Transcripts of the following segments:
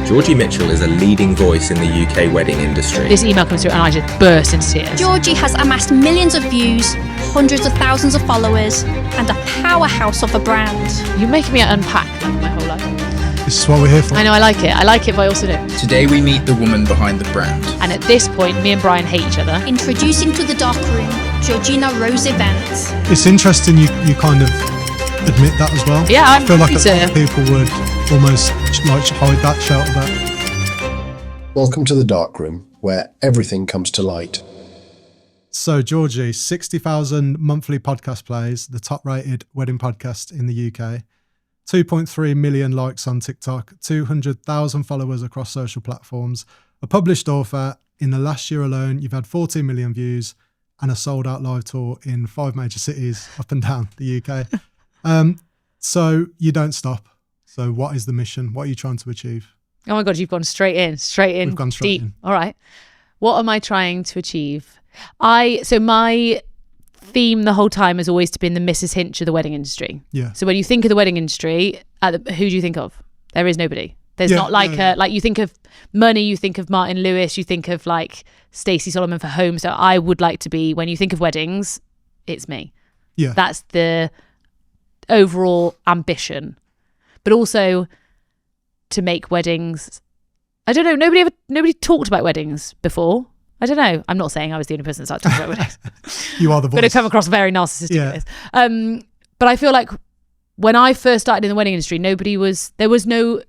Georgie Mitchell is a leading voice in the UK wedding industry. This email comes through and I just burst into tears. Georgie has amassed millions of views, hundreds of thousands of followers, and a powerhouse of a brand. You're making me unpack my whole life. This is what we're here for. I know, I like it, but I also don't. Today we meet the woman behind the brand. And at this point, me and Brian hate each other. Introducing to the dark room, Georgina Rose Events. It's interesting you kind of admit that as well. Yeah, I feel like a lot of people would almost like hide that, shelter that. Welcome to the dark room, where everything comes to light. So, Georgie, 60,000 monthly podcast plays, the top-rated wedding podcast in the UK. 2.3 million likes on TikTok, 200,000 followers across social platforms, a published author. In the last year alone, you've had 14 million views and a sold-out live tour in 5 major cities up and down the UK. So you don't stop. So what is the mission? What are you trying to achieve? Oh my God, you've gone straight in. We've gone straight deep. in. All right. What am I trying to achieve? So my theme the whole time has always been the Mrs. Hinch of the wedding industry. Yeah. So when you think of the wedding industry, who do you think of? There is nobody. There's not like like you think of Money, you think of Martin Lewis, you think of like Stacey Solomon for Home. So I would like to be, when you think of weddings, it's me. Yeah. That's the overall ambition. But also to make weddings, I don't know, nobody talked about weddings before. I don't know. I'm not saying I was the only person that started talking about weddings. You are the voice. But it come across very narcissistic. Yeah. But I feel like when I first started in the wedding industry, there was no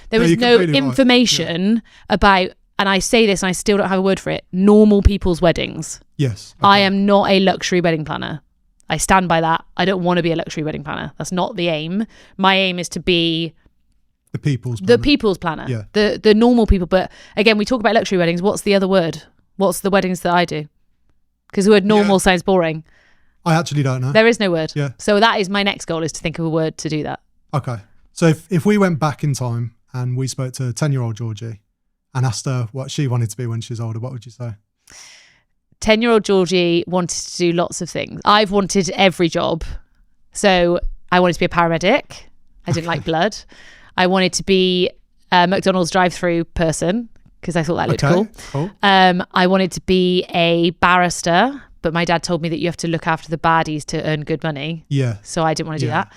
information about, and I say this and I still don't have a word for it, normal people's weddings. Yes. Okay. I am not a luxury wedding planner. I stand by that. I don't want to be a luxury wedding planner. That's not the aim. My aim is to be the people's planner. Yeah. Yeah. The normal people. But again, we talk about luxury weddings. What's the other word? What's the weddings that I do? Because the word normal sounds boring. I actually don't know. There is no word. Yeah. So that is my next goal, is to think of a word to do that. Okay. So if we went back in time and we spoke to 10-year-old Georgie and asked her what she wanted to be when she was older, what would you say? 10-year-old Georgie wanted to do lots of things. I've wanted every job. So I wanted to be a paramedic. I didn't like blood. I wanted to be a McDonald's drive-through person because I thought that looked cool. I wanted to be a barrister, but my dad told me that you have to look after the baddies to earn good money. Yeah. So I didn't want to do that.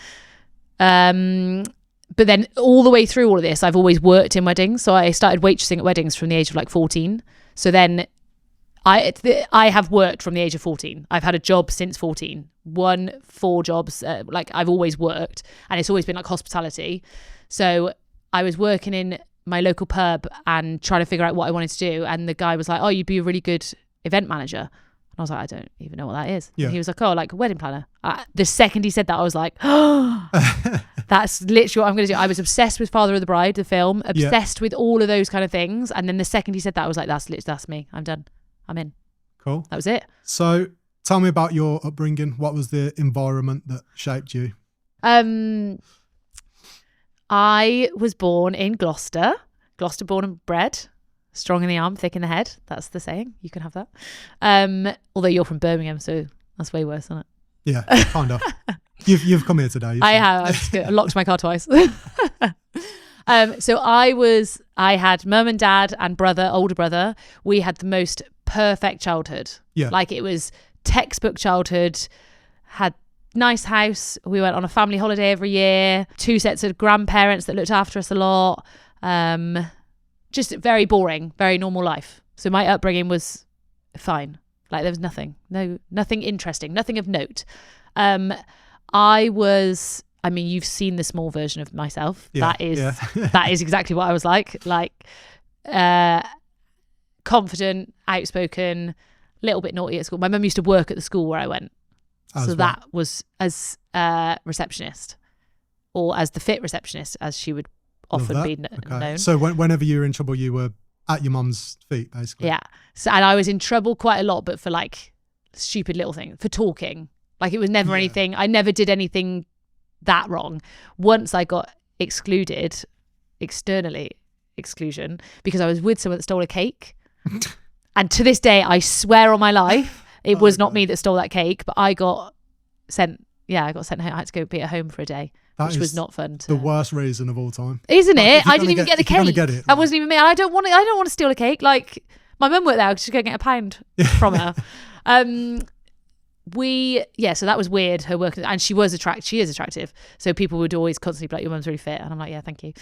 But then all the way through all of this, I've always worked in weddings. So I started waitressing at weddings from the age of like 14. So then I have worked from the age of 14. I've had a job since 14. 4 jobs. Like I've always worked, and it's always been like hospitality. So I was working in my local pub and trying to figure out what I wanted to do. And the guy was like, "Oh, you'd be a really good event manager." And I was like, "I don't even know what that is." Yeah. And he was like, "Oh, like a wedding planner." The second he said that, I was like, "Oh, that's literally what I'm going to do." I was obsessed with Father of the Bride, the film, obsessed with all of those kind of things. And then the second he said that, I was like, that's me. I'm done. I'm in. Cool. That was it. So tell me about your upbringing. What was the environment that shaped you? I was born in Gloucester born and bred. Strong in the arm, thick in the head. That's the saying. You can have that. Although you're from Birmingham, so that's way worse, isn't it? Yeah, kind of. You've come here today. I have. I locked my car twice. So I had mum and dad and older brother. We had the most perfect childhood. Yeah. Like it was textbook childhood. Had nice house. We went on a family holiday every year. 2 sets of grandparents that looked after us a lot. Just very boring, very normal life. So my upbringing was fine. Like there was nothing interesting, nothing of note. You've seen the small version of myself. Yeah, that is exactly what I was like confident, outspoken, little bit naughty at school. My mum used to work at the school where I went. That was as a receptionist, or as the fit receptionist, as she would often be known. So whenever you were in trouble, you were at your mum's feet, basically. Yeah. So, and I was in trouble quite a lot, but for like stupid little things, for talking. Like it was never anything. I never did anything that wrong. Once I got exclusion, because I was with someone that stole a cake. And to this day, I swear on my life, it was not me that stole that cake, but I got sent home. I had to go be at home for a day That which is was not fun. the worst reason of all time. Isn't Like, it? if you're I gonna didn't even get the if you're gonna cake. get it, That wasn't even me. I don't want to steal a cake. Like my mum worked there. She's going to get £1 from her. So that was weird. Her work, and she is attractive. So people would always constantly be like, "Your mum's really fit," and I'm like, "Yeah, thank you."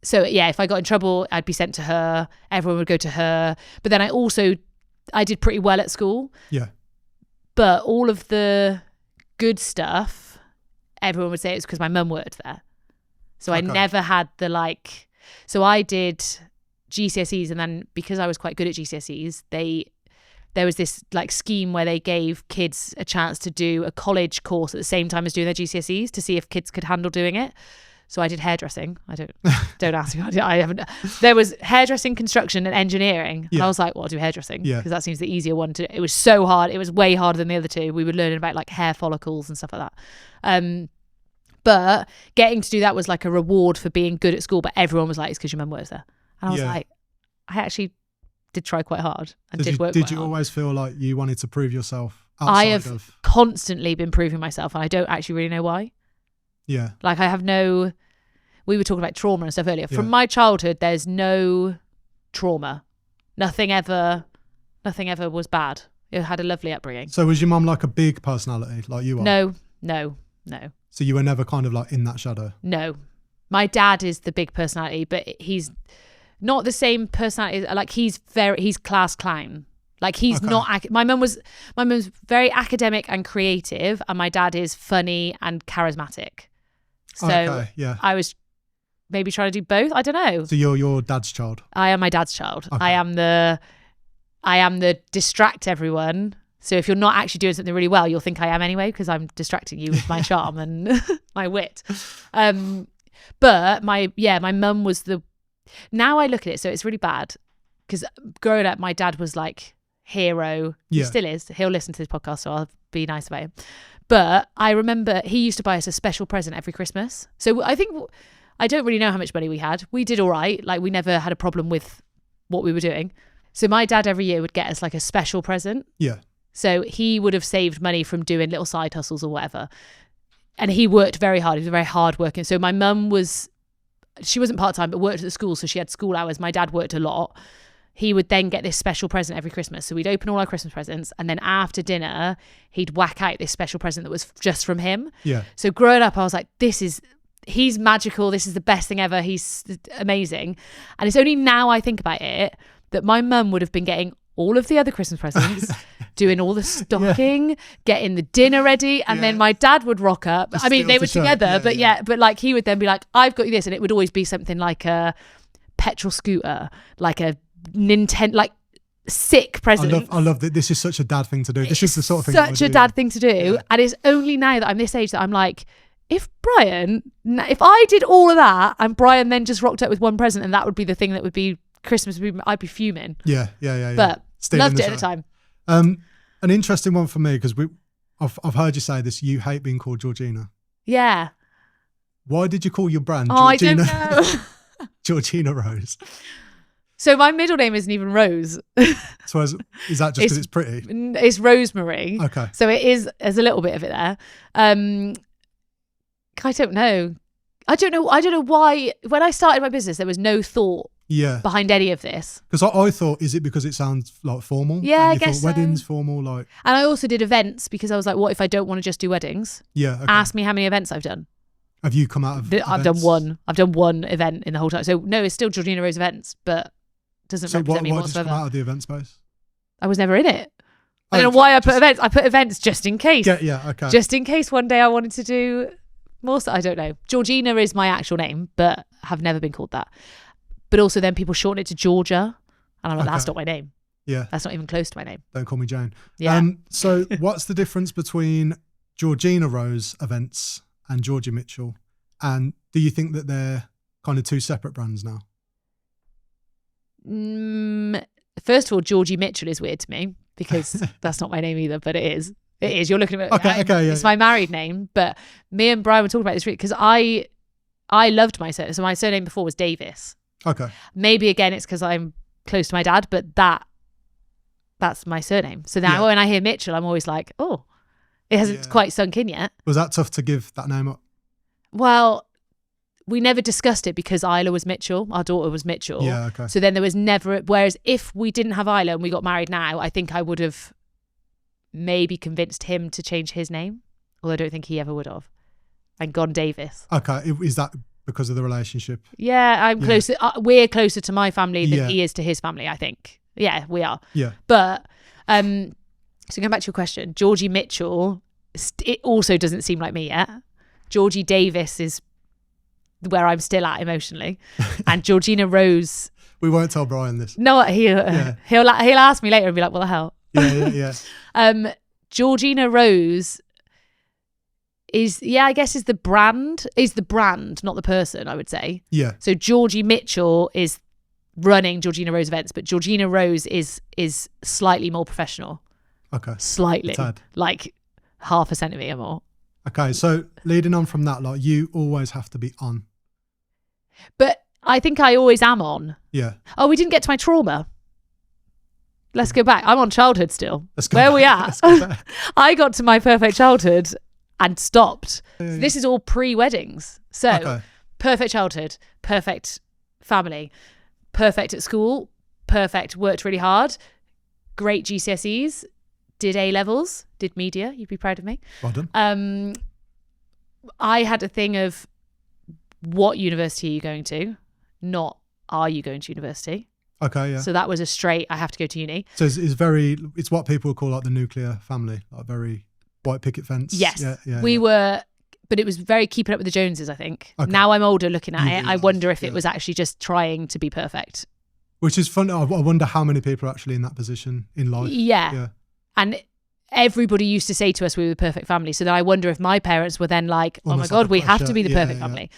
So yeah, if I got in trouble, I'd be sent to her. Everyone would go to her. But then I did pretty well at school. Yeah. But all of the good stuff, everyone would say it was because my mum worked there. So I never had the like. So I did GCSEs, and then because I was quite good at GCSEs, there was this like scheme where they gave kids a chance to do a college course at the same time as doing their GCSEs to see if kids could handle doing it. So I did hairdressing. Don't ask me. I haven't. There was hairdressing, construction, and engineering. And I was like, well, I'll do hairdressing because that seems the easier one to. It was so hard. It was way harder than the other two. We were learning about like hair follicles and stuff like that. But getting to do that was like a reward for being good at school. But everyone was like, it's because your mum works there. And I was like, I actually did try quite hard and did work. Did you always feel like you wanted to prove yourself outside I have constantly been proving myself, and I don't actually really know why. Yeah. Like we were talking about trauma and stuff earlier. From my childhood, there's no trauma. Nothing ever was bad. It had a lovely upbringing. So was your mum like a big personality like you are? No. So you were never kind of like in that shadow? No. My dad is the big personality, but he's not the same personality. Like he's class clown. Like he's not. My mum's very academic and creative, and my dad is funny and charismatic. So I was maybe trying to do both. I don't know. So you're your dad's child. I am my dad's child. Okay. I am the distract everyone. So if you're not actually doing something really well, you'll think I am anyway because I'm distracting you with my charm and my wit. But my mum was the. Now I look at it, so it's really bad because growing up, my dad was like hero. He still is. He'll listen to this podcast, so I'll be nice about him. But I remember he used to buy us a special present every Christmas. So I don't really know how much money we had. We did all right. Like we never had a problem with what we were doing. So my dad every year would get us like a special present. Yeah. So he would have saved money from doing little side hustles or whatever. And he worked very hard. He was very hard working. So my mum she wasn't part-time, but worked at the school. So she had school hours. My dad worked a lot. He would then get this special present every Christmas. So we'd open all our Christmas presents. And then after dinner, he'd whack out this special present that was just from him. Yeah. So growing up, I was like, he's magical. This is the best thing ever. He's amazing. And it's only now I think about it that my mum would have been getting all of the other Christmas presents, doing all the stocking, getting the dinner ready, and then my dad would rock up. I mean, they were together, but like he would then be like, I've got you this, and it would always be something like a petrol scooter, like a Nintendo, like sick presents. I love that. This is such a dad thing to do. This is the sort of thing. Such a dad thing to do, and it's only now that I'm this age that I'm like, if I did all of that, and Brian then just rocked up with one present, and that would be the thing that would be Christmas, I'd be fuming. Yeah. But loved it at the time. An interesting one for me because I've heard you say this. You hate being called Georgina. Yeah. Why did you call your brand Georgina? I don't know. Georgina Rose. So my middle name isn't even Rose. So is that just because it's pretty? It's Rosemary. Okay. So there's a little bit of it there. I don't know. I don't know why. When I started my business, there was no thought behind any of this. Because I thought, is it because it sounds like formal? Yeah, I guess so. Weddings, formal, like. And I also did events because I was like, what if I don't want to just do weddings? Yeah. Okay. Ask me how many events I've done. Have you come out of I've done one. I've done one event in the whole time. So no, it's still Georgina Rose Events, but doesn't represent me whatsoever. Why did you come out of the event space? I was never in it. I don't know why I put events. I put events just in case. Yeah, okay. Just in case one day I wanted to do more stuff. I don't know. Georgina is my actual name, but have never been called that. But also then people shorten it to Georgia. And I'm like, that's not my name. Yeah. That's not even close to my name. Don't call me Jane. Yeah. So what's the difference between Georgina Rose Events and Georgie Mitchell? And do you think that they're kind of two separate brands now? First of all, Georgie Mitchell is weird to me because that's not my name either, but it is. It is. You're looking at it. It's my married name, but me and Brian were talking about this because I loved my surname. So my surname before was Davis. Okay. Maybe again it's because I'm close to my dad, but that's my surname. So now when I hear Mitchell, I'm always like, oh, It hasn't quite sunk in yet. Was that tough to give that name up? Well, we never discussed it because Isla was Mitchell. Our daughter was Mitchell. Yeah, okay. So then there was never, whereas if we didn't have Isla and we got married now, I think I would have maybe convinced him to change his name. Although I don't think he ever would have. And gone Davis. Okay. Is that because of the relationship? Yeah, I'm closer. We're closer to my family than he is to his family, I think. Yeah, we are. Yeah. But, so going back to your question, Georgie Mitchell, it also doesn't seem like me yet. Georgie Davis is where I'm still at emotionally. And Georgina Rose. We won't tell Brian this. No, he'll ask me later and be like, what the hell? Yeah. Georgina Rose is the brand, not the person, I would say. Yeah. So Georgie Mitchell is running Georgina Rose events, but Georgina Rose is slightly more professional. Okay. Slightly. Like half a centimetre more. Okay, so leading on from that, like you always have to be on. But I think I always am on. Yeah. Oh, we didn't get to my trauma. Let's go back. I'm on childhood still. Let's go Where back. are we at? Let's go back. I got to my perfect childhood and stopped. Yeah. So this is all pre-weddings. So Okay. perfect childhood, perfect family, perfect at school, perfect, worked really hard, great GCSEs, did A-levels, did media. You'd be proud of me. Well done. I had a thing of what university are you going to, not are you going to university. Okay, yeah. So that was a straight, I have to go to uni. So it's what people would call like the nuclear family, like very white picket fence. Yes. Yeah, we were, but it was very keeping up with the Joneses, I think. Okay. Now I'm older looking at You it, I realise, wonder if yeah. it was actually just trying to be perfect. Which is fun. I wonder how many people are actually in that position in life. Yeah. And everybody used to say to us we were the perfect family. So then I wonder if my parents were then like, oh Almost my like God, a we have pressure. to be the Yeah, perfect yeah. family.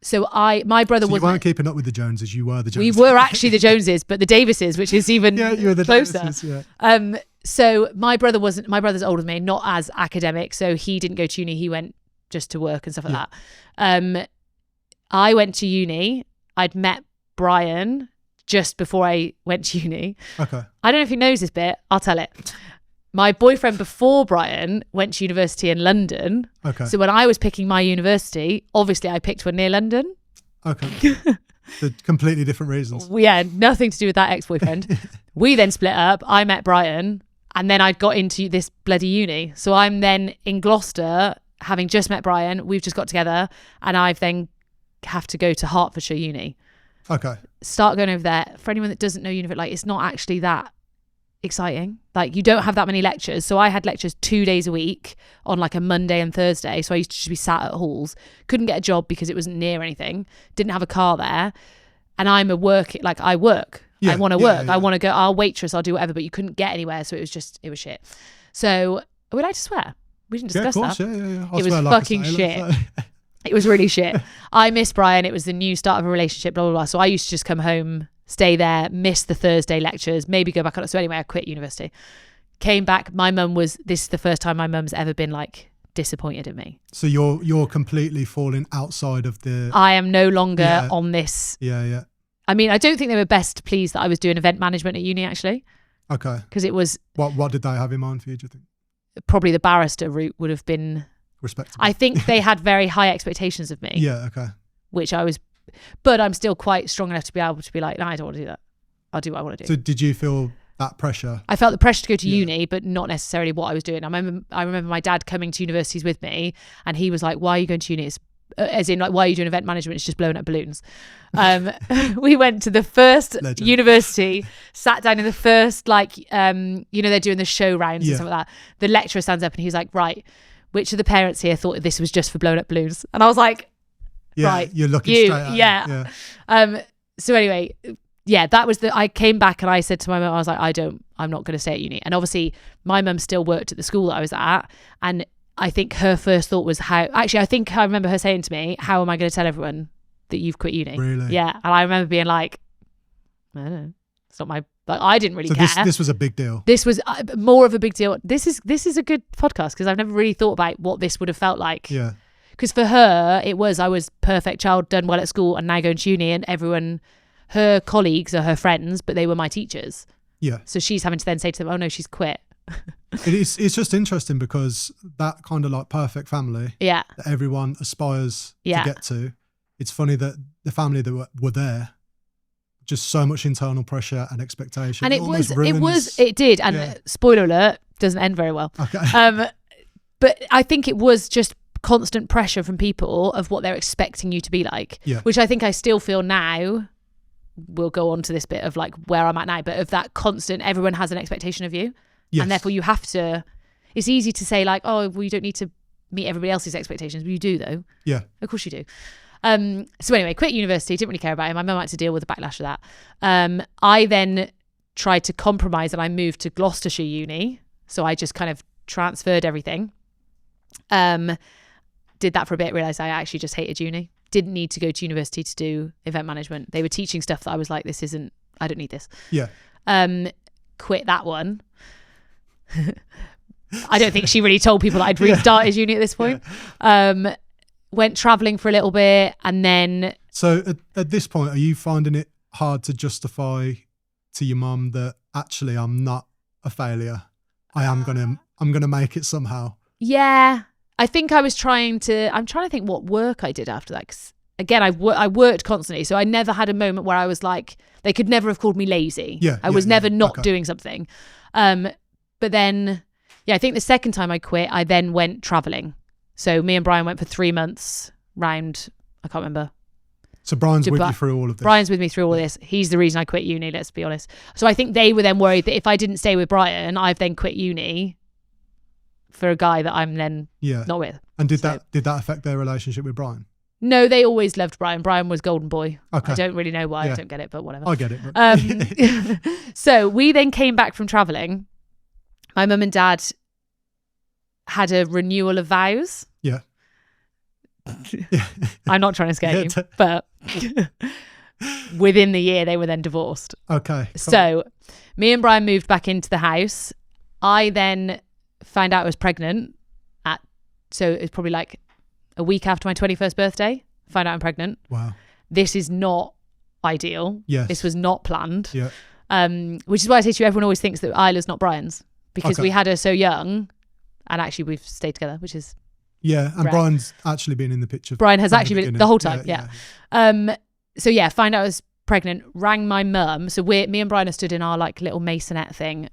So my brother So you was. weren't keeping up with the Joneses, you were the We Joneses. were actually the Joneses, but the Davises, which is even Yeah, you were the closer. Davises, yeah. So my brother's older than me, not as academic. So he didn't go to uni. He went just to work and stuff like that. I went to uni. I'd met Brian just before I went to uni. Okay. I don't know if he knows this bit. I'll tell it. My boyfriend before Brian went to university in London. Okay. So when I was picking my university, obviously I picked one near London. Okay. For completely different reasons. We had nothing to do with that ex-boyfriend. We then split up. I met Brian and then I got into this bloody uni. So I'm then in Gloucester, having just met Brian. We've just got together and I've then have to go to Hertfordshire uni. Okay. Start going over there. For anyone that doesn't know university, like it's not actually that exciting. Like you don't have that many lectures. So I had lectures 2 days a week on like a Monday and Thursday. So I used to just be sat at halls. Couldn't get a job because it wasn't near anything. Didn't have a car there. And I'm I work. Yeah, I want to yeah, work. yeah. I want to go, I'll waitress, I'll do whatever, but you couldn't get anywhere. So it was shit. So we like to swear. We didn't Yeah, of discuss course. that. Yeah. It was swear like a fucking sailor, shit. so- It was really shit. I miss Brian. It was the new start of a relationship, blah, blah, blah. So I used to just come home, stay there, miss the Thursday lectures, maybe go back on it. So anyway, I quit university. Came back. This is the first time my mum's ever been like disappointed in me. So you're completely falling outside of the. I am no longer Yeah. on this. Yeah. I mean, I don't think they were best pleased that I was doing event management at uni actually, Okay. because it was What did they have in mind for you? Do you think? probably the barrister route would have been. Respectable. I think they had very high expectations of me. Yeah. Okay. Which I was, but I'm still quite strong enough to be able to be like, no, I don't want to do that. I'll do what I want to do. So did you feel that pressure? I felt the pressure to go to Yeah. uni, but not necessarily what I was doing. I remember my dad coming to universities with me and he was like, why are you going to uni? It's, as in like, why are you doing event management? It's just blowing up balloons. We went to the first Legend. university, sat down in the first, like, they're doing the show rounds Yeah. and stuff like that. The lecturer stands up and he's like, right, which of the parents here thought this was just for blowing up balloons? And I was like, Yeah. right, You're looking you, straight at yeah. it. Yeah. So anyway, yeah, that was I came back and I said to my mum, I was like, I'm not going to stay at uni. And obviously my mum still worked at the school that I was at. And I think her first thought was I remember her saying to me, how am I going to tell everyone that you've quit uni? Really? Yeah. And I remember being like, I don't know. It's not my, like, I didn't really So care. this was a big deal. This was more of a big deal. This is a good podcast because I've never really thought about what this would have felt like. Yeah. Because for her, I was perfect child, done well at school and now going to uni and everyone, her colleagues are her friends, but they were my teachers. Yeah. So she's having to then say to them, oh no, she's quit. It's just interesting because that kind of like perfect family Yeah. that everyone aspires Yeah. to get to. It's funny that the family that were there, just so much internal pressure and expectation. And it did. And Yeah. spoiler alert, doesn't end very well. Okay. But I think it was just constant pressure from people of what they're expecting you to be like, Yeah. which I think I still feel now. We'll go on to this bit of like where I'm at now, but of that constant, everyone has an expectation of you. Yes. And therefore you have to, it's easy to say like, oh, well, you don't need to meet everybody else's expectations, but you do though. Yeah. Of course you do. So anyway, quit university, didn't really care about it. My mum had to deal with the backlash of that. I then tried to compromise and I moved to Gloucestershire Uni. So I just kind of transferred everything. Did that for a bit, realised I actually just hated uni. Didn't need to go to university to do event management. They were teaching stuff that I was like, I don't need this. Yeah. Quit that one. I don't think she really told people that I'd restarted uni at this point. Went travelling for a little bit and then... So at this point, are you finding it hard to justify to your mum that actually I'm not a failure? I'm gonna make it somehow. Yeah. I think I'm trying to think what work I did after that. 'Cause again, I worked constantly. So I never had a moment where I was like, they could never have called me lazy. Yeah. I was never not Okay. doing something. But then, yeah, I think the second time I quit, I then went traveling. So me and Brian went for 3 months round, I can't remember. So Brian's with Dubai. you through all of this. Brian's with me through all this. He's the reason I quit uni, let's be honest. So I think they were then worried that if I didn't stay with Brian, I've then quit uni for a guy that I'm then not with. And did that affect their relationship with Brian? No, they always loved Brian. Brian was golden boy. Okay. I don't really know why. Yeah. I don't get it, but whatever. I get it. But So we then came back from traveling. My mum and dad had a renewal of vows. Yeah. I'm not trying to scare you, but within the year they were then divorced. Okay. Cool. So me and Brian moved back into the house. I then found out I was pregnant so it was probably like a week after my 21st birthday. Found out I'm pregnant. Wow. This is not ideal. Yes. This was not planned. Yeah. Which is why I say to you, everyone always thinks that Isla's not Brian's because Okay. we had her so young and actually we've stayed together, which is Yeah. And Right. Brian's actually been in the picture. Brian has from actually been beginning. the whole time. Yeah. So yeah, find out I was pregnant, rang my mum. So me and Brian are stood in our like little masonette thing.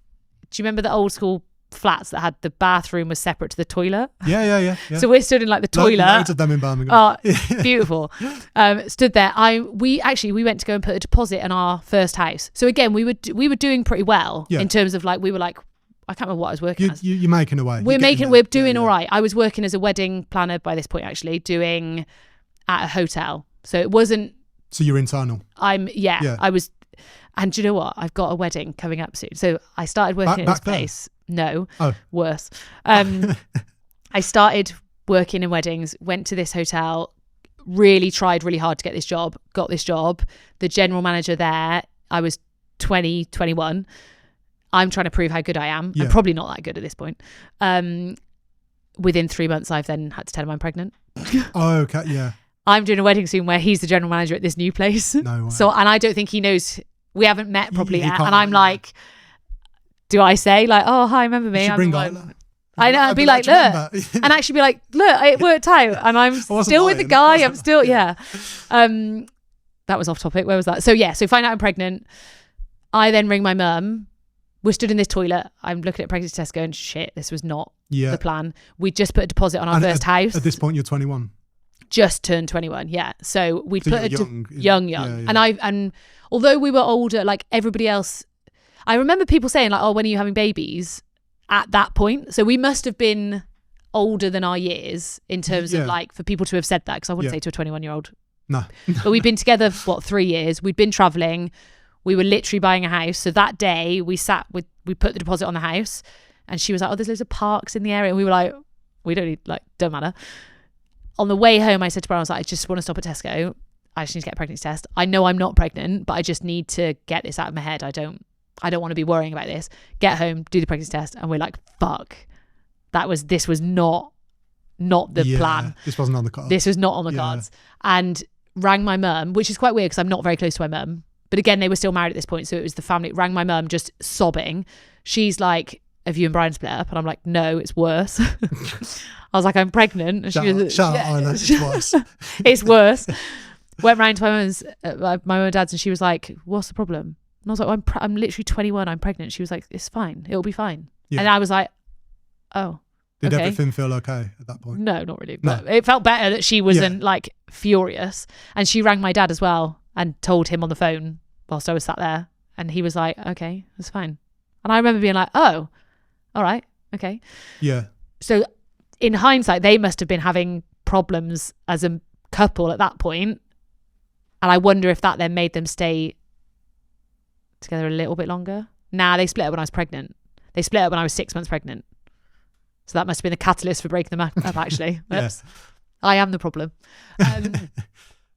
Do you remember the old school flats that had the bathroom was separate to the toilet? Yeah. So we're stood in like the toilet. Loads of them in Birmingham. Oh, beautiful. Stood there. We went to go and put a deposit on our first house. So again, we were doing pretty well Yeah. in terms of like, we were like, I can't remember what I was working as. You're making away. We're doing all right. I was working as a wedding planner by this point, actually, doing at a hotel. So it wasn't, So you're internal. I was, and do you know what? I've got a wedding coming up soon. So I started working at this back then? place. No, Oh. worse. I started working in weddings, went to this hotel, really tried really hard to get this job, got this job. The general manager there, I was 20, 21. I'm trying to prove how good I am. Yeah. I'm probably not that good at this point. Within 3 months, I've then had to tell him I'm pregnant. Oh, okay. Yeah. I'm doing a wedding soon where he's the general manager at this new place. No way. So, and I don't think he knows, we haven't met properly He yet. can't- And I'm like, do I say like, oh, hi, remember me? You should I'm bring the one. Isla. I know, I'd be like, "Do you look, remember?" and actually be like, look, it worked out, and I'm wasn't still with the lying. guy. I'm still, yeah. That was off topic. Where was that? So yeah, so find out I'm pregnant. I then ring my mum. We're stood in this toilet. I'm looking at pregnancy test, going, shit, this was not Yeah. the plan. We just put a deposit on our And first house. At this point, you're 21. Just turned 21. Yeah, so we So put you're a young. young, Yeah. and although we were older, like everybody else, I remember people saying like, oh, when are you having babies? At that point, so we must have been older than our years in terms Yeah. of like for people to have said that, because I wouldn't Yeah. say to a 21-year-old. No. But we'd been together 3 years. We'd been traveling. We were literally buying a house. So that day we put the deposit on the house, and she was like, oh, there's loads of parks in the area, and we were like, we don't need, like, don't matter. On the way home, I said to Brian, I was like, I just want to stop at Tesco. I just need to get a pregnancy test. I know I'm not pregnant, but I just need to get this out of my head. I don't want to be worrying about this. Get home, do the pregnancy test, and we're like, fuck. This was not the plan. This wasn't on the cards. This was not on the Yeah. cards. And rang my mum, which is quite weird because I'm not very close to my mum. But again, they were still married at this point. So it was the family. Rang my mum just sobbing. She's like, have you and Brian split up? And I'm like, no, it's worse. I was like, I'm pregnant. And she was, Shout out, Isla, it's worse. It's worse. Went round to my mum and dad's, and she was like, what's the problem? And I was like, well, I'm literally 21, I'm pregnant. She was like, it's fine, it'll be fine. Yeah. And I was like, oh, Did okay. everything feel okay at that point? No, not really. No. But it felt better that she wasn't like furious. And she rang my dad as well and told him on the phone whilst I was sat there. And he was like, okay, that's fine. And I remember being like, oh, all right, okay. Yeah. So in hindsight, they must have been having problems as a couple at that point. And I wonder if that then made them stay together a little bit longer. Nah, they split up when I was pregnant. They split up when I was 6 months pregnant. So that must have been a catalyst for breaking them up, actually. Yes. I am the problem.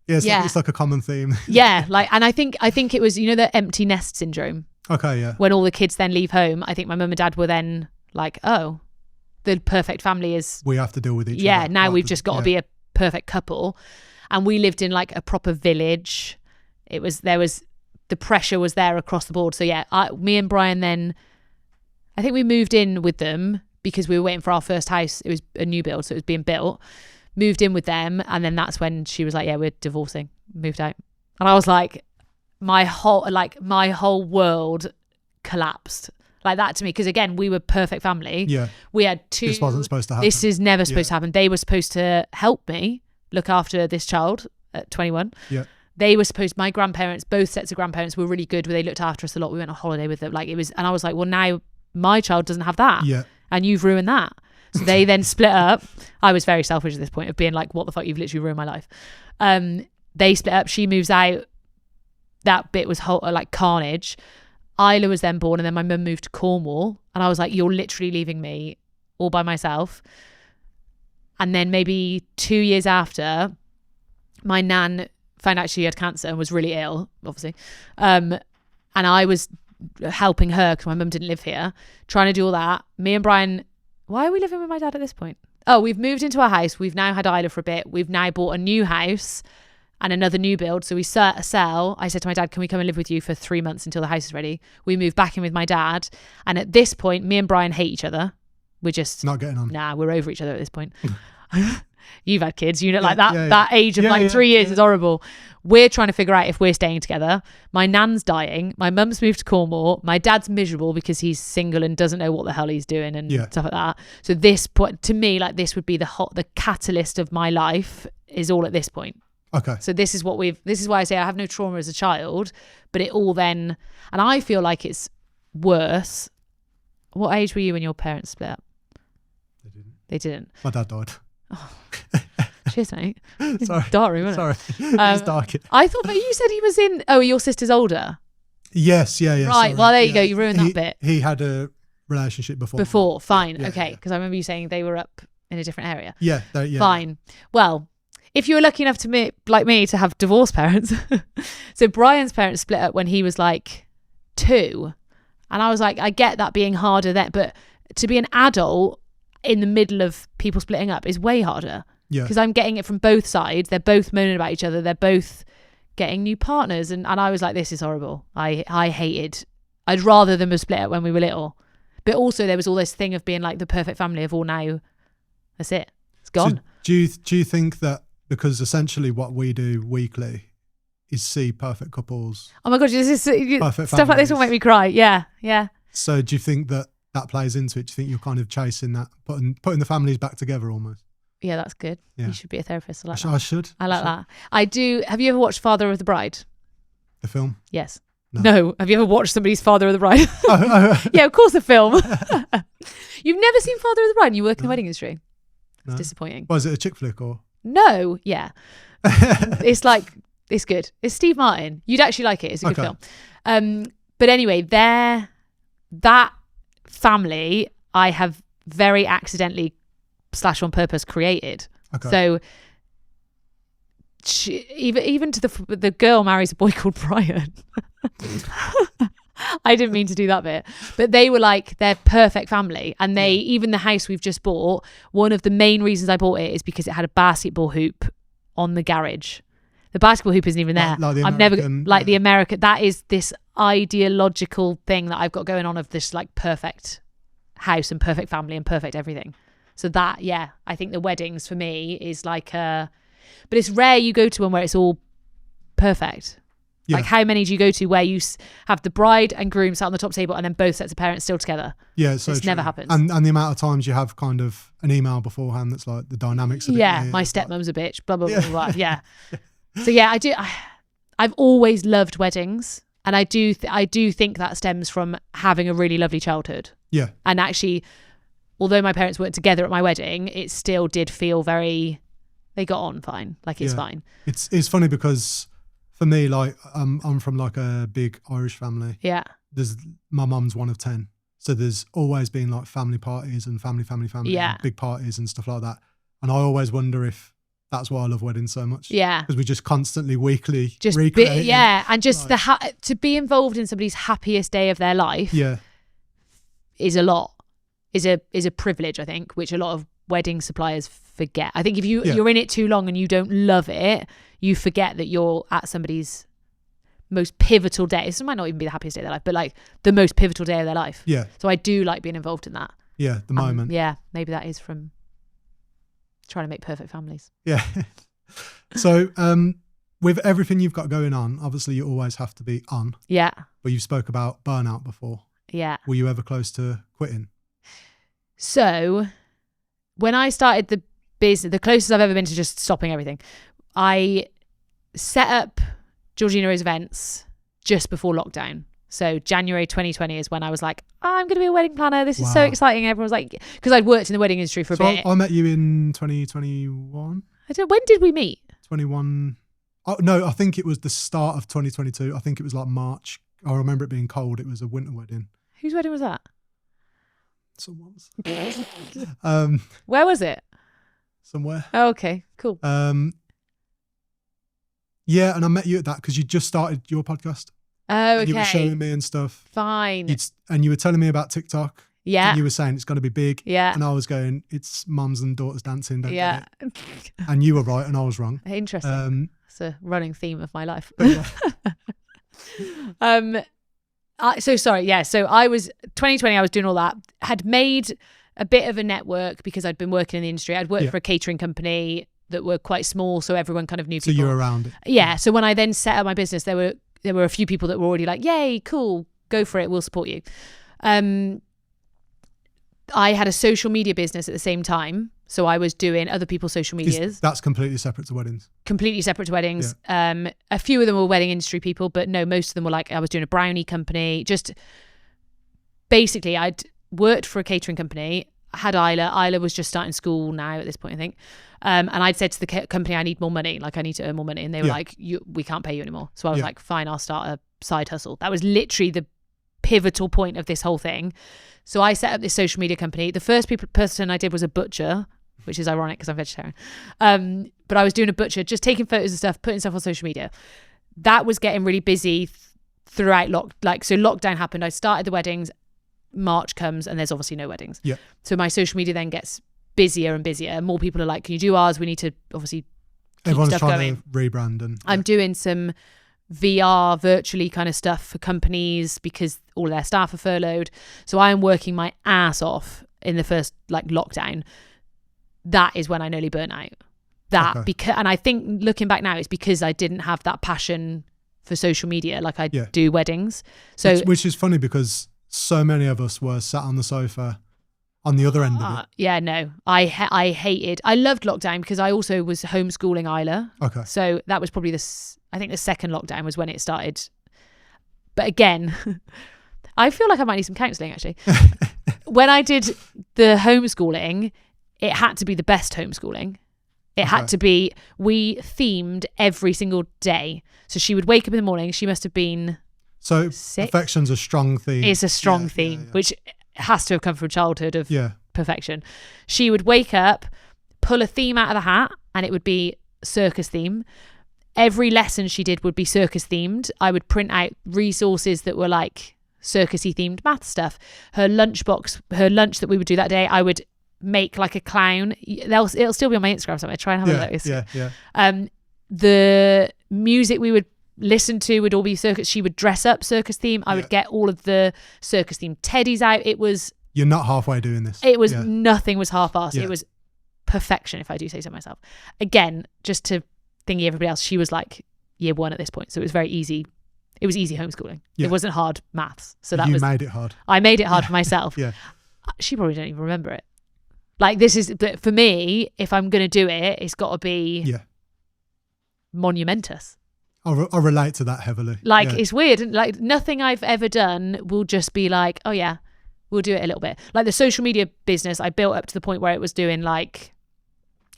It's like a common theme. Yeah, and I think it was, the empty nest syndrome. Okay, yeah. When all the kids then leave home, I think my mum and dad were then like, oh, the perfect family is... We have to deal with each other. Yeah, now we've just got to be a perfect couple. And we lived in like a proper village. The pressure was there across the board. So yeah, me and Brian then, I think we moved in with them because we were waiting for our first house. It was a new build, so it was being built. Moved in with them, and then that's when she was like, yeah, we're divorcing. Moved out. And I was like, my whole world collapsed like that to me, because again, we were perfect family. Yeah. We had two. This wasn't supposed to happen. This is never supposed to happen. They were supposed to help me look after this child at 21. Yeah. They were supposed, my grandparents, both sets of grandparents were really good, where they looked after us a lot. We went on holiday with them. And I was like, well, now my child doesn't have that. Yeah. And you've ruined that. So they then split up. I was very selfish at this point of being like, what the fuck, you've literally ruined my life. They split up. She moves out. That bit was like carnage. Isla was then born, and then my mum moved to Cornwall. And I was like, you're literally leaving me all by myself. And then maybe 2 years after, my nan found out she had cancer and was really ill, obviously. And I was helping her because my mum didn't live here, trying to do all that. Me and Brian, why are we living with my dad at this point? Oh, we've moved into our house. We've now had Isla for a bit. We've now bought a new house and another new build. So we sell. I said to my dad, can we come and live with you for 3 months until the house is ready? We moved back in with my dad. And at this point, me and Brian hate each other. We're just not getting on. Nah, we're over each other at this point. You've had kids, like that. That age of 3 years is horrible. We're trying to figure out if we're staying together. My nan's dying. My mum's moved to Cornwall. My dad's miserable because he's single and doesn't know what the hell he's doing and stuff like that. So this point, to me, like this would be the catalyst of my life, is all at this point. Okay. So this is why I say I have no trauma as a child, but it all then, and I feel like it's worse. What age were you when your parents split up? They didn't. My dad died. Oh. Cheers, mate. Sorry. Dark room, isn't it? Sorry. It's dark. I thought that you said he was in... Oh, your sister's older? Yes, yeah. Right, sorry. well, there you go. You ruined that bit. He had a relationship before. Fine. Yeah, okay, because I remember you saying they were up in a different area. Yeah. Fine. Well, if you were lucky enough like me to have divorced parents... So Brian's parents split up when he was like 2. And I was like, I get that being harder then, but to be an adult in the middle of people splitting up is way harder. Yeah. Because I'm getting it from both sides. They're both moaning about each other. They're both getting new partners. And I was like, this is horrible. I'd rather them have split up when we were little. But also there was all this thing of being like the perfect family of all now. That's it. It's gone. So do you think that because essentially what we do weekly is see perfect couples? Oh my God, this is perfect stuff like this will make me cry. Yeah. Yeah. So do you think that plays into it? Do you think you're kind of chasing that, putting the families back together almost? Yeah, that's good. Yeah. You should be a therapist. I like that. I should. I like that. I do. Have you ever watched Father of the Bride? The film? Yes. No. Have you ever watched somebody's Father of the Bride? Oh. Yeah, of course, the film. You've never seen Father of the Bride and you work in the wedding industry? It's disappointing. Was it a chick flick or? No, yeah. It's good. It's Steve Martin. You'd actually like it. It's a good film. But anyway, that family I have very accidentally / on purpose created. Okay. So even to the girl marries a boy called Brian. I didn't mean to do that bit, but they were like their perfect family, and even the house we've just bought, one of the main reasons I bought it is because it had a basketball hoop on the garage. The basketball hoop isn't even there. The American. That is this ideological thing that I've got going on of this like perfect house and perfect family and perfect everything. So that, yeah, I think the weddings for me is like but it's rare you go to one where it's all perfect. Yeah. Like how many do you go to where you have the bride and groom sat on the top table and then both sets of parents still together? Yeah, so it's never happens. And the amount of times you have kind of an email beforehand that's like the dynamics of it. Yeah, my stepmom's a bitch, blah, blah, blah, blah. Yeah. So yeah, I've always loved weddings. And I do think that stems from having a really lovely childhood. Yeah. And actually, although my parents weren't together at my wedding, it still did feel they got on fine. Like it's fine. It's funny because for me, like I'm from like a big Irish family. Yeah. My mum's one of 10. So there's always been like family parties and family, yeah. and big parties and stuff like that. And I always wonder if that's why I love weddings so much. Yeah. Because we just constantly, weekly just recreate. And just to be involved in somebody's happiest day of their life is a lot. Is a privilege, I think, which a lot of wedding suppliers forget. I think if you're in it too long and you don't love it, you forget that you're at somebody's most pivotal day. This might not even be the happiest day of their life, but like the most pivotal day of their life. Yeah. So I do like being involved in that. Yeah, the moment. Yeah, maybe that is from trying to make perfect families. Yeah. So with everything you've got going on, obviously you always have to be on. Yeah. But you've spoke about burnout before. Yeah. Were you ever close to quitting? So when I started the business, the closest I've ever been to just stopping everything, I set up Georgina Rose Events just before lockdown. So January 2020 is when I was like, I'm going to be a wedding planner. This is so exciting. Everyone was like, because I'd worked in the wedding industry for a bit. I met you in 2021. When did we meet? 21. Oh, no, I think it was the start of 2022. I think it was like March. I remember it being cold. It was a winter wedding. Whose wedding was that? Someone's. Where was it? Somewhere. Oh, okay, cool. Yeah, and I met you at that because you just started your podcast. Oh, okay. And you were showing me and stuff. Fine. And you were telling me about TikTok. Yeah. And you were saying it's going to be big. Yeah. And I was going, it's mums and daughters dancing. Don't get it. Yeah. And you were right and I was wrong. Interesting. It's a running theme of my life. Yeah. So sorry. Yeah. So I was 2020. I was doing all that. Had made a bit of a network because I'd been working in the industry. I'd worked for a catering company that were quite small, so everyone kind of knew people. So you were around it. Yeah. So when I then set up my business, there were a few people that were already like, "Yay, cool, go for it. We'll support you." I had a social media business at the same time. So I was doing other people's social medias. That's completely separate to weddings. Completely separate to weddings. Yeah. A few of them were wedding industry people, but no, most of them were like, I was doing a brownie company. Just basically, I'd worked for a catering company, had Isla. Isla was just starting school now at this point, I think. And I'd said to the company, I need more money. Like, I need to earn more money. And they were like, we can't pay you anymore. So I was like, fine, I'll start a side hustle. That was literally the pivotal point of this whole thing. So I set up this social media company. The first person I did was a butcher, which is ironic because I'm vegetarian. But I was doing a butcher, just taking photos and stuff, putting stuff on social media. That was getting really busy throughout so lockdown happened. I started the weddings, March comes and there's obviously no weddings. Yeah. So my social media then gets busier and busier. More people are like, can you do ours? We need to obviously keep Everyone's stuff trying going. to rebrand. And I'm doing some VR virtually kind of stuff for companies because all of their staff are furloughed. So I am working my ass off in the first lockdown. That is when I nearly burnt out. Because, and I think looking back now, it's because I didn't have that passion for social media like I do weddings. So which is funny because so many of us were sat on the sofa on the other end of it. Yeah, no, I loved lockdown because I also was homeschooling Isla. Okay. So that was probably I think the second lockdown was when it started. But again, I feel like I might need some counselling actually. When I did the homeschooling, it had to be the best homeschooling. It had to be, we themed every single day. So she would wake up in the morning, she must have been So 6. Affection's a strong theme. It's a strong theme, which has to have come from childhood of perfection. She would wake up, pull a theme out of the hat, and it would be circus theme. Every lesson she did would be circus themed. I would print out resources that were like circusy themed math stuff. Her lunch that we would do that day, I would make like a clown. It'll still be on my Instagram somewhere. Try and have a look. Yeah. The music we would listen to would all be circus. She would dress up circus theme. I would get all of the circus themed teddies out. It was You're not halfway doing this. It was nothing was half-assed. Yeah. It was perfection, if I do say so myself. Again, just to thingy everybody else, she was like year 1 at this point, so it was very easy. It was easy homeschooling. Yeah. It wasn't hard maths. So that you was made it hard. I made it hard for myself. Yeah. She probably don't even remember it. Like this is, but for me, if I'm gonna do it, it's got to be monumentous. I relate to that heavily. Like Yeah. it's weird. Like nothing I've ever done will just be like, oh yeah, we'll do it a little bit. Like the social media business, I built up to the point where it was doing like,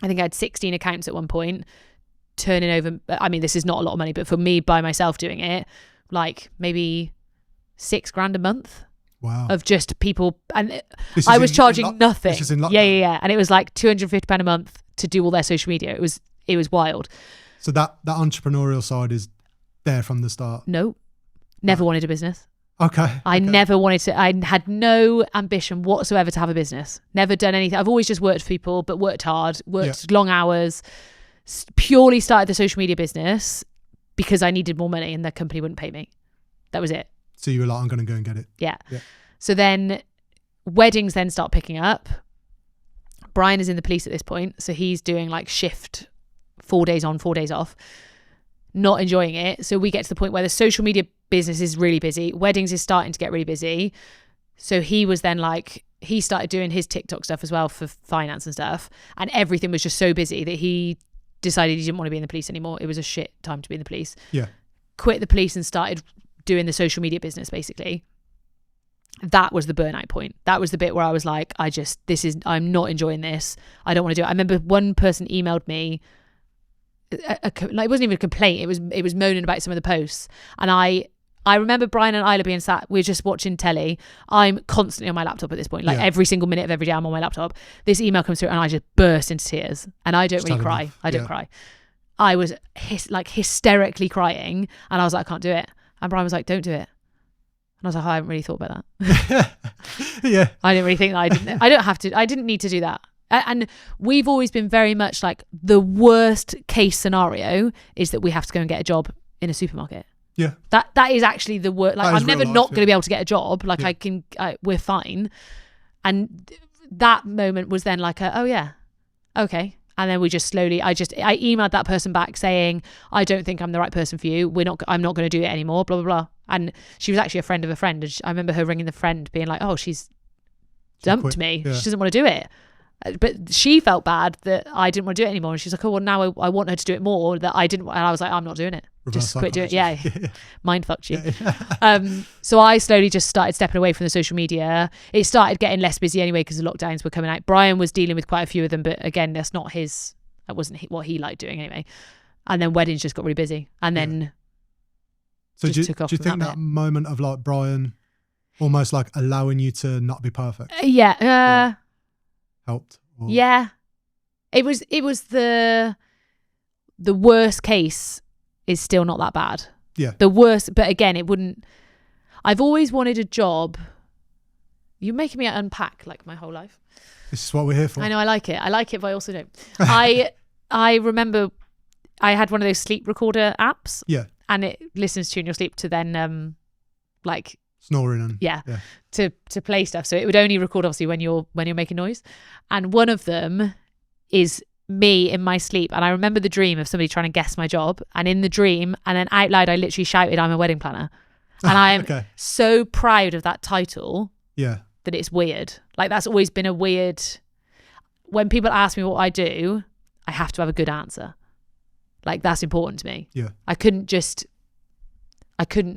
I think I had 16 accounts at one point, turning over. I mean, this is not a lot of money, but for me by myself doing it, like maybe $6,000 a month. Wow. Of just people, and This I is was in charging nothing. This is in lockdown. Yeah. And it was like £250 a month to do all their social media. It was wild. So that entrepreneurial side is there from the start. No, never wanted a business. Okay. I never wanted to. I had no ambition whatsoever to have a business. Never done anything. I've always just worked for people, but worked hard, worked long hours. Purely started the social media business because I needed more money and the company wouldn't pay me. That was it. So you were like, I'm going to go and get it. Yeah. So then weddings then start picking up. Brian is in the police at this point. So he's doing like shift, 4 days on, 4 days off, not enjoying it. So we get to the point where the social media business is really busy. Weddings is starting to get really busy. So he was then like, he started doing his TikTok stuff as well for finance and stuff. And everything was just so busy that he decided he didn't want to be in the police anymore. It was a shit time to be in the police. Yeah. Quit the police and started doing the social media business basically. That was the burnout point. That was the bit where I was like, I'm not enjoying this. I don't want to do it. I remember one person emailed me, like it wasn't even a complaint. It was moaning about some of the posts. And I remember Brian and Isla being sat, we're just watching telly. I'm constantly on my laptop at this point. Like every single minute of every day I'm on my laptop. This email comes through and I just burst into tears. And I don't really cry. I don't cry. I was hysterically crying and I was like, I can't do it. And Brian was like, don't do it. And I was like, I haven't really thought about that. Yeah. I didn't really think that I didn't need to do that. And we've always been very much like the worst case scenario is that we have to go and get a job in a supermarket. Yeah. That is actually the worst. Like I'm never not going to be able to get a job. Like we're fine. And that moment was then like, oh yeah, okay. And then we just slowly, I emailed that person back saying, I don't think I'm the right person for you. I'm not going to do it anymore, blah, blah, blah. And she was actually a friend of a friend. And I remember her ringing the friend being like, oh, she's dumped me. Yeah. She doesn't want to do it. But she felt bad that I didn't want to do it anymore. And she's like, oh, well, now I want her to do it more. That I didn't. And I was like, I'm not doing it. Just quit doing it. Yeah. Mind fucked you. So I slowly just started stepping away from the social media. It started getting less busy anyway because the lockdowns were coming out. Brian was dealing with quite a few of them. But again, that wasn't what he liked doing anyway. And then weddings just got really busy. And then so do you that think that moment of like Brian almost like allowing you to not be perfect? Helped? Or? Yeah. It was the worst case is still not that bad. Yeah. The worst, but again, it wouldn't. I've always wanted a job. You're making me unpack like my whole life. This is what we're here for. I know, I like it, but I also don't. I remember I had one of those sleep recorder apps. Yeah. And it listens to you in your sleep to then like snoring and to play stuff. So it would only record obviously when you're making noise. And one of them is me in my sleep. And I remember the dream of somebody trying to guess my job. And in the dream, and then out loud, I literally shouted, I'm a wedding planner. And I am so proud of that title. Yeah. That it's weird. Like that's always been a weird. When people ask me what I do, I have to have a good answer. Like that's important to me. Yeah. I couldn't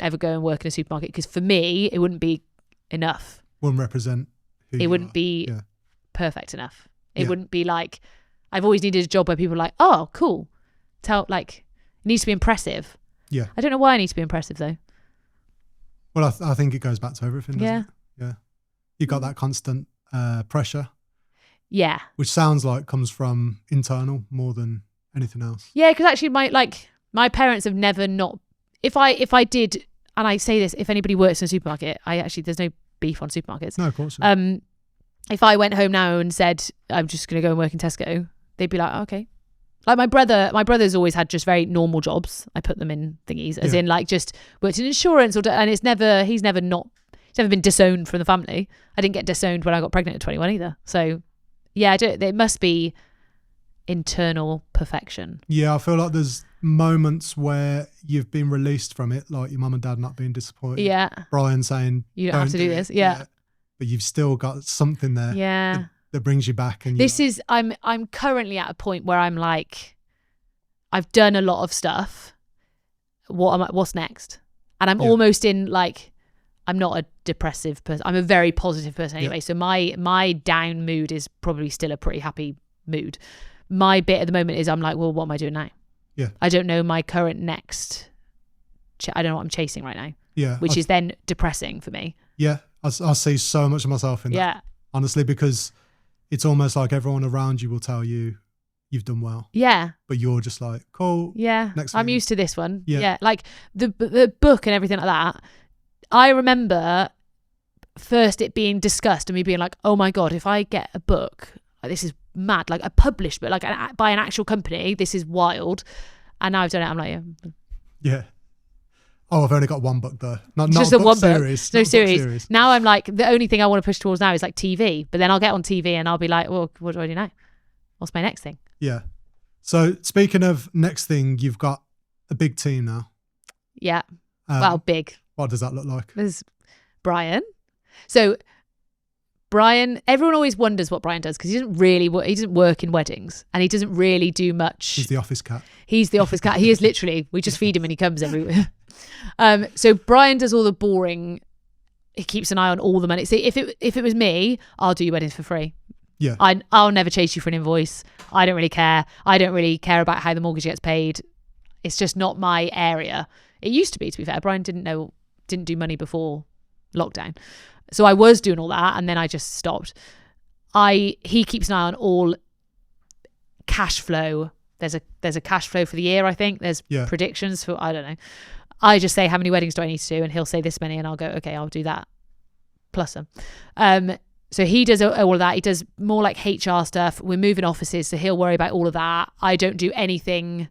ever go and work in a supermarket because for me, it wouldn't be enough. Wouldn't represent who it wouldn't are. be perfect enough. It wouldn't be like, I've always needed a job where people are like, oh, cool. It needs to be impressive. Yeah. I don't know why I need to be impressive though. Well, I think it goes back to everything, doesn't it? Yeah. You got that constant pressure. Yeah. Which sounds like comes from internal more than anything else. Yeah, because actually my parents have never not. If I did, and I say this, if anybody works in a supermarket, there's no beef on supermarkets. No, of course not. If I went home now and said I'm just going to go and work in Tesco, they'd be like, oh, okay. Like my brother's always had just very normal jobs. I put them in thingies, as in like just worked in insurance and he's never He's never been disowned from the family. I didn't get disowned when I got pregnant at 21 either. So yeah, it must be internal perfection. Yeah, I feel like there's moments where you've been released from it, like your mum and dad not being disappointed. Yeah. Brian saying, You don't have to do this. Yeah. But you've still got something there. Yeah. That brings you back. And I'm currently at a point where I'm like, I've done a lot of stuff. What's next? And I'm almost in like, I'm not a depressive person. I'm a very positive person anyway. So my down mood is probably still a pretty happy mood. My bit at the moment is I'm like, well, what am I doing now? Yeah. I don't know my current next. I don't know what I'm chasing right now. Yeah. Which is then depressing for me. Yeah. I see so much of myself in that. Yeah. Honestly, because it's almost like everyone around you will tell you you've done well. Yeah. But you're just like, cool. Yeah. Next I'm thing. used to this one. Yeah. Yeah. Like the book and everything like that. I remember first it being discussed and me being like, oh my God, if I get a book, this is mad, like a published book, like by an actual company, this is wild. And now I've done it, I'm like, yeah. Oh, I've only got one book though. Not just a the one series. book. No Not a book series. Now I'm like, the only thing I want to push towards now is like TV. But then I'll get on TV and I'll be like, well, what do I do now? What's my next thing? Yeah. So speaking of next thing, you've got a big team now. Yeah. Well, big. What does that look like? There's Brian. So Brian, everyone always wonders what Brian does because he doesn't work in weddings and he doesn't really do much. He's the office cat. He's the office cat. He is literally, we just feed him and he comes everywhere. So Brian does all the boring, he keeps an eye on all the money. See, if it was me, I'll do your weddings for free. Yeah. I'll never chase you for an invoice. I don't really care. I don't really care about how the mortgage gets paid. It's just not my area. It used to be fair. Brian didn't do money before lockdown. So I was doing all that and then I just stopped. He keeps an eye on all cash flow. There's a cash flow for the year, I think. There's predictions for, I don't know. I just say, how many weddings do I need to do? And he'll say this many and I'll go, okay, I'll do that. Plus them. So he does all of that. He does more like HR stuff. We're moving offices, so he'll worry about all of that. I don't do anything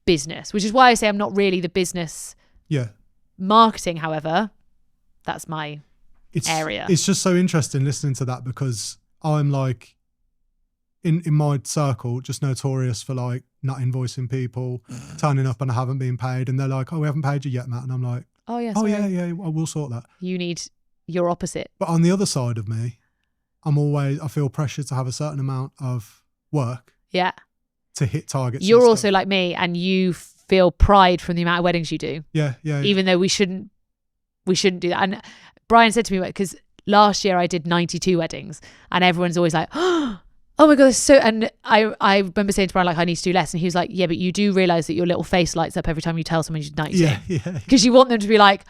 business, which is why I say I'm not really the business. Yeah. Marketing, however, that's my area. It's just so interesting listening to that because I'm like, in my circle, just notorious for like not invoicing people, turning up and I haven't been paid. And they're like, oh, we haven't paid you yet, Matt. And I'm like, oh, yeah, sorry. sorry. yeah, I will sort that. You need your opposite. But on the other side of me, I feel pressure to have a certain amount of work. Yeah. To hit targets. You're also like me and you feel pride from the amount of weddings you do. Yeah. Even though we shouldn't do that. And Brian said to me, because last year I did 92 weddings and everyone's always like, oh my God, that's so, and I remember saying to Brian, like, I need to do less. And he was like, yeah, but you do realise that your little face lights up every time you tell someone you did 90. Yeah. Because you want them to be like,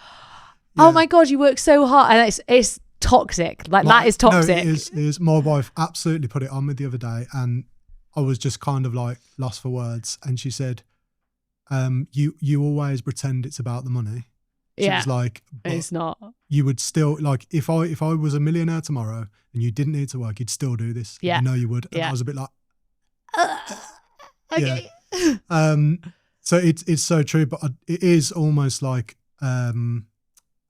oh my God, you work so hard. And it's toxic. Like that is toxic. No, it is. My wife absolutely put it on me the other day and I was just kind of like lost for words. And she said, you always pretend it's about the money. She was like, it's not. You would still, like, if I was a millionaire tomorrow and you didn't need to work, you'd still do this. Yeah. You know you would. And I was a bit like, okay. Yeah. So it's so true, but it is almost like, and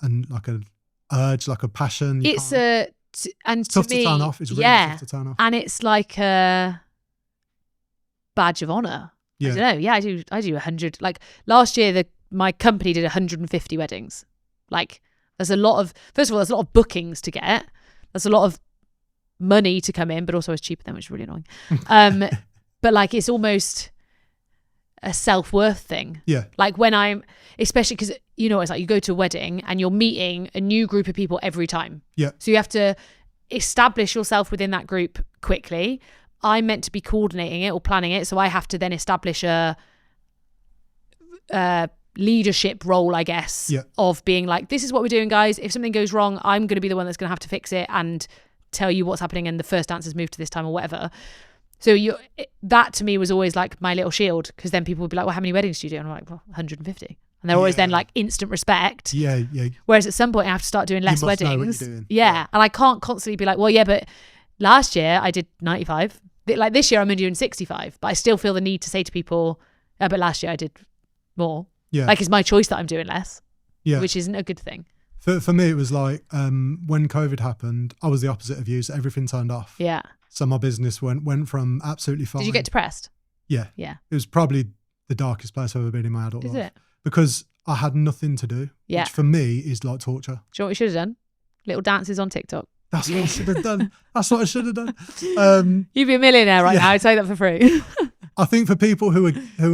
like an urge, like a passion. It's tough to turn off. It's really tough to turn off. And it's like a badge of honor. Yeah. I don't know. Yeah, I do 100. Like last year, my company did 150 weddings. Like there's a lot of, first of all, there's a lot of bookings to get. There's a lot of money to come in, but also it's cheaper than, which is really annoying. But like it's almost a self-worth thing. Yeah. Like when especially because, it's like you go to a wedding and you're meeting a new group of people every time. Yeah. So you have to establish yourself within that group quickly. I'm meant to be coordinating it or planning it. So I have to then establish a leadership role, I guess, of being like, this is what we're doing, guys. If something goes wrong, I'm going to be the one that's going to have to fix it and tell you what's happening and the first dancer's moved to this time or whatever. So that to me was always like my little shield, because then people would be like, well, how many weddings do you do? And I'm like, well, 150. And they're always then like instant respect. Yeah. Whereas at some point I have to start doing less you must weddings. know what you're doing. Yeah. And I can't constantly be like, well, yeah, but last year I did 95. Like this year I'm only doing 65. But I still feel the need to say to people, but last year I did more. Yeah. Like it's my choice that I'm doing less. Yeah. Which isn't a good thing. For me, it was like when COVID happened, I was the opposite of you. So everything turned off. Yeah. So my business went from absolutely fine. Did you get depressed? Yeah. Yeah. It was probably the darkest place I've ever been in my adult Is life. it? Because I had nothing to do, Yeah. which for me is like torture. Do you know what we should have done? Little dances on TikTok. That's what I should have done. That's what I should have done. You'd be a millionaire right now. I'd say that for free. I think for people who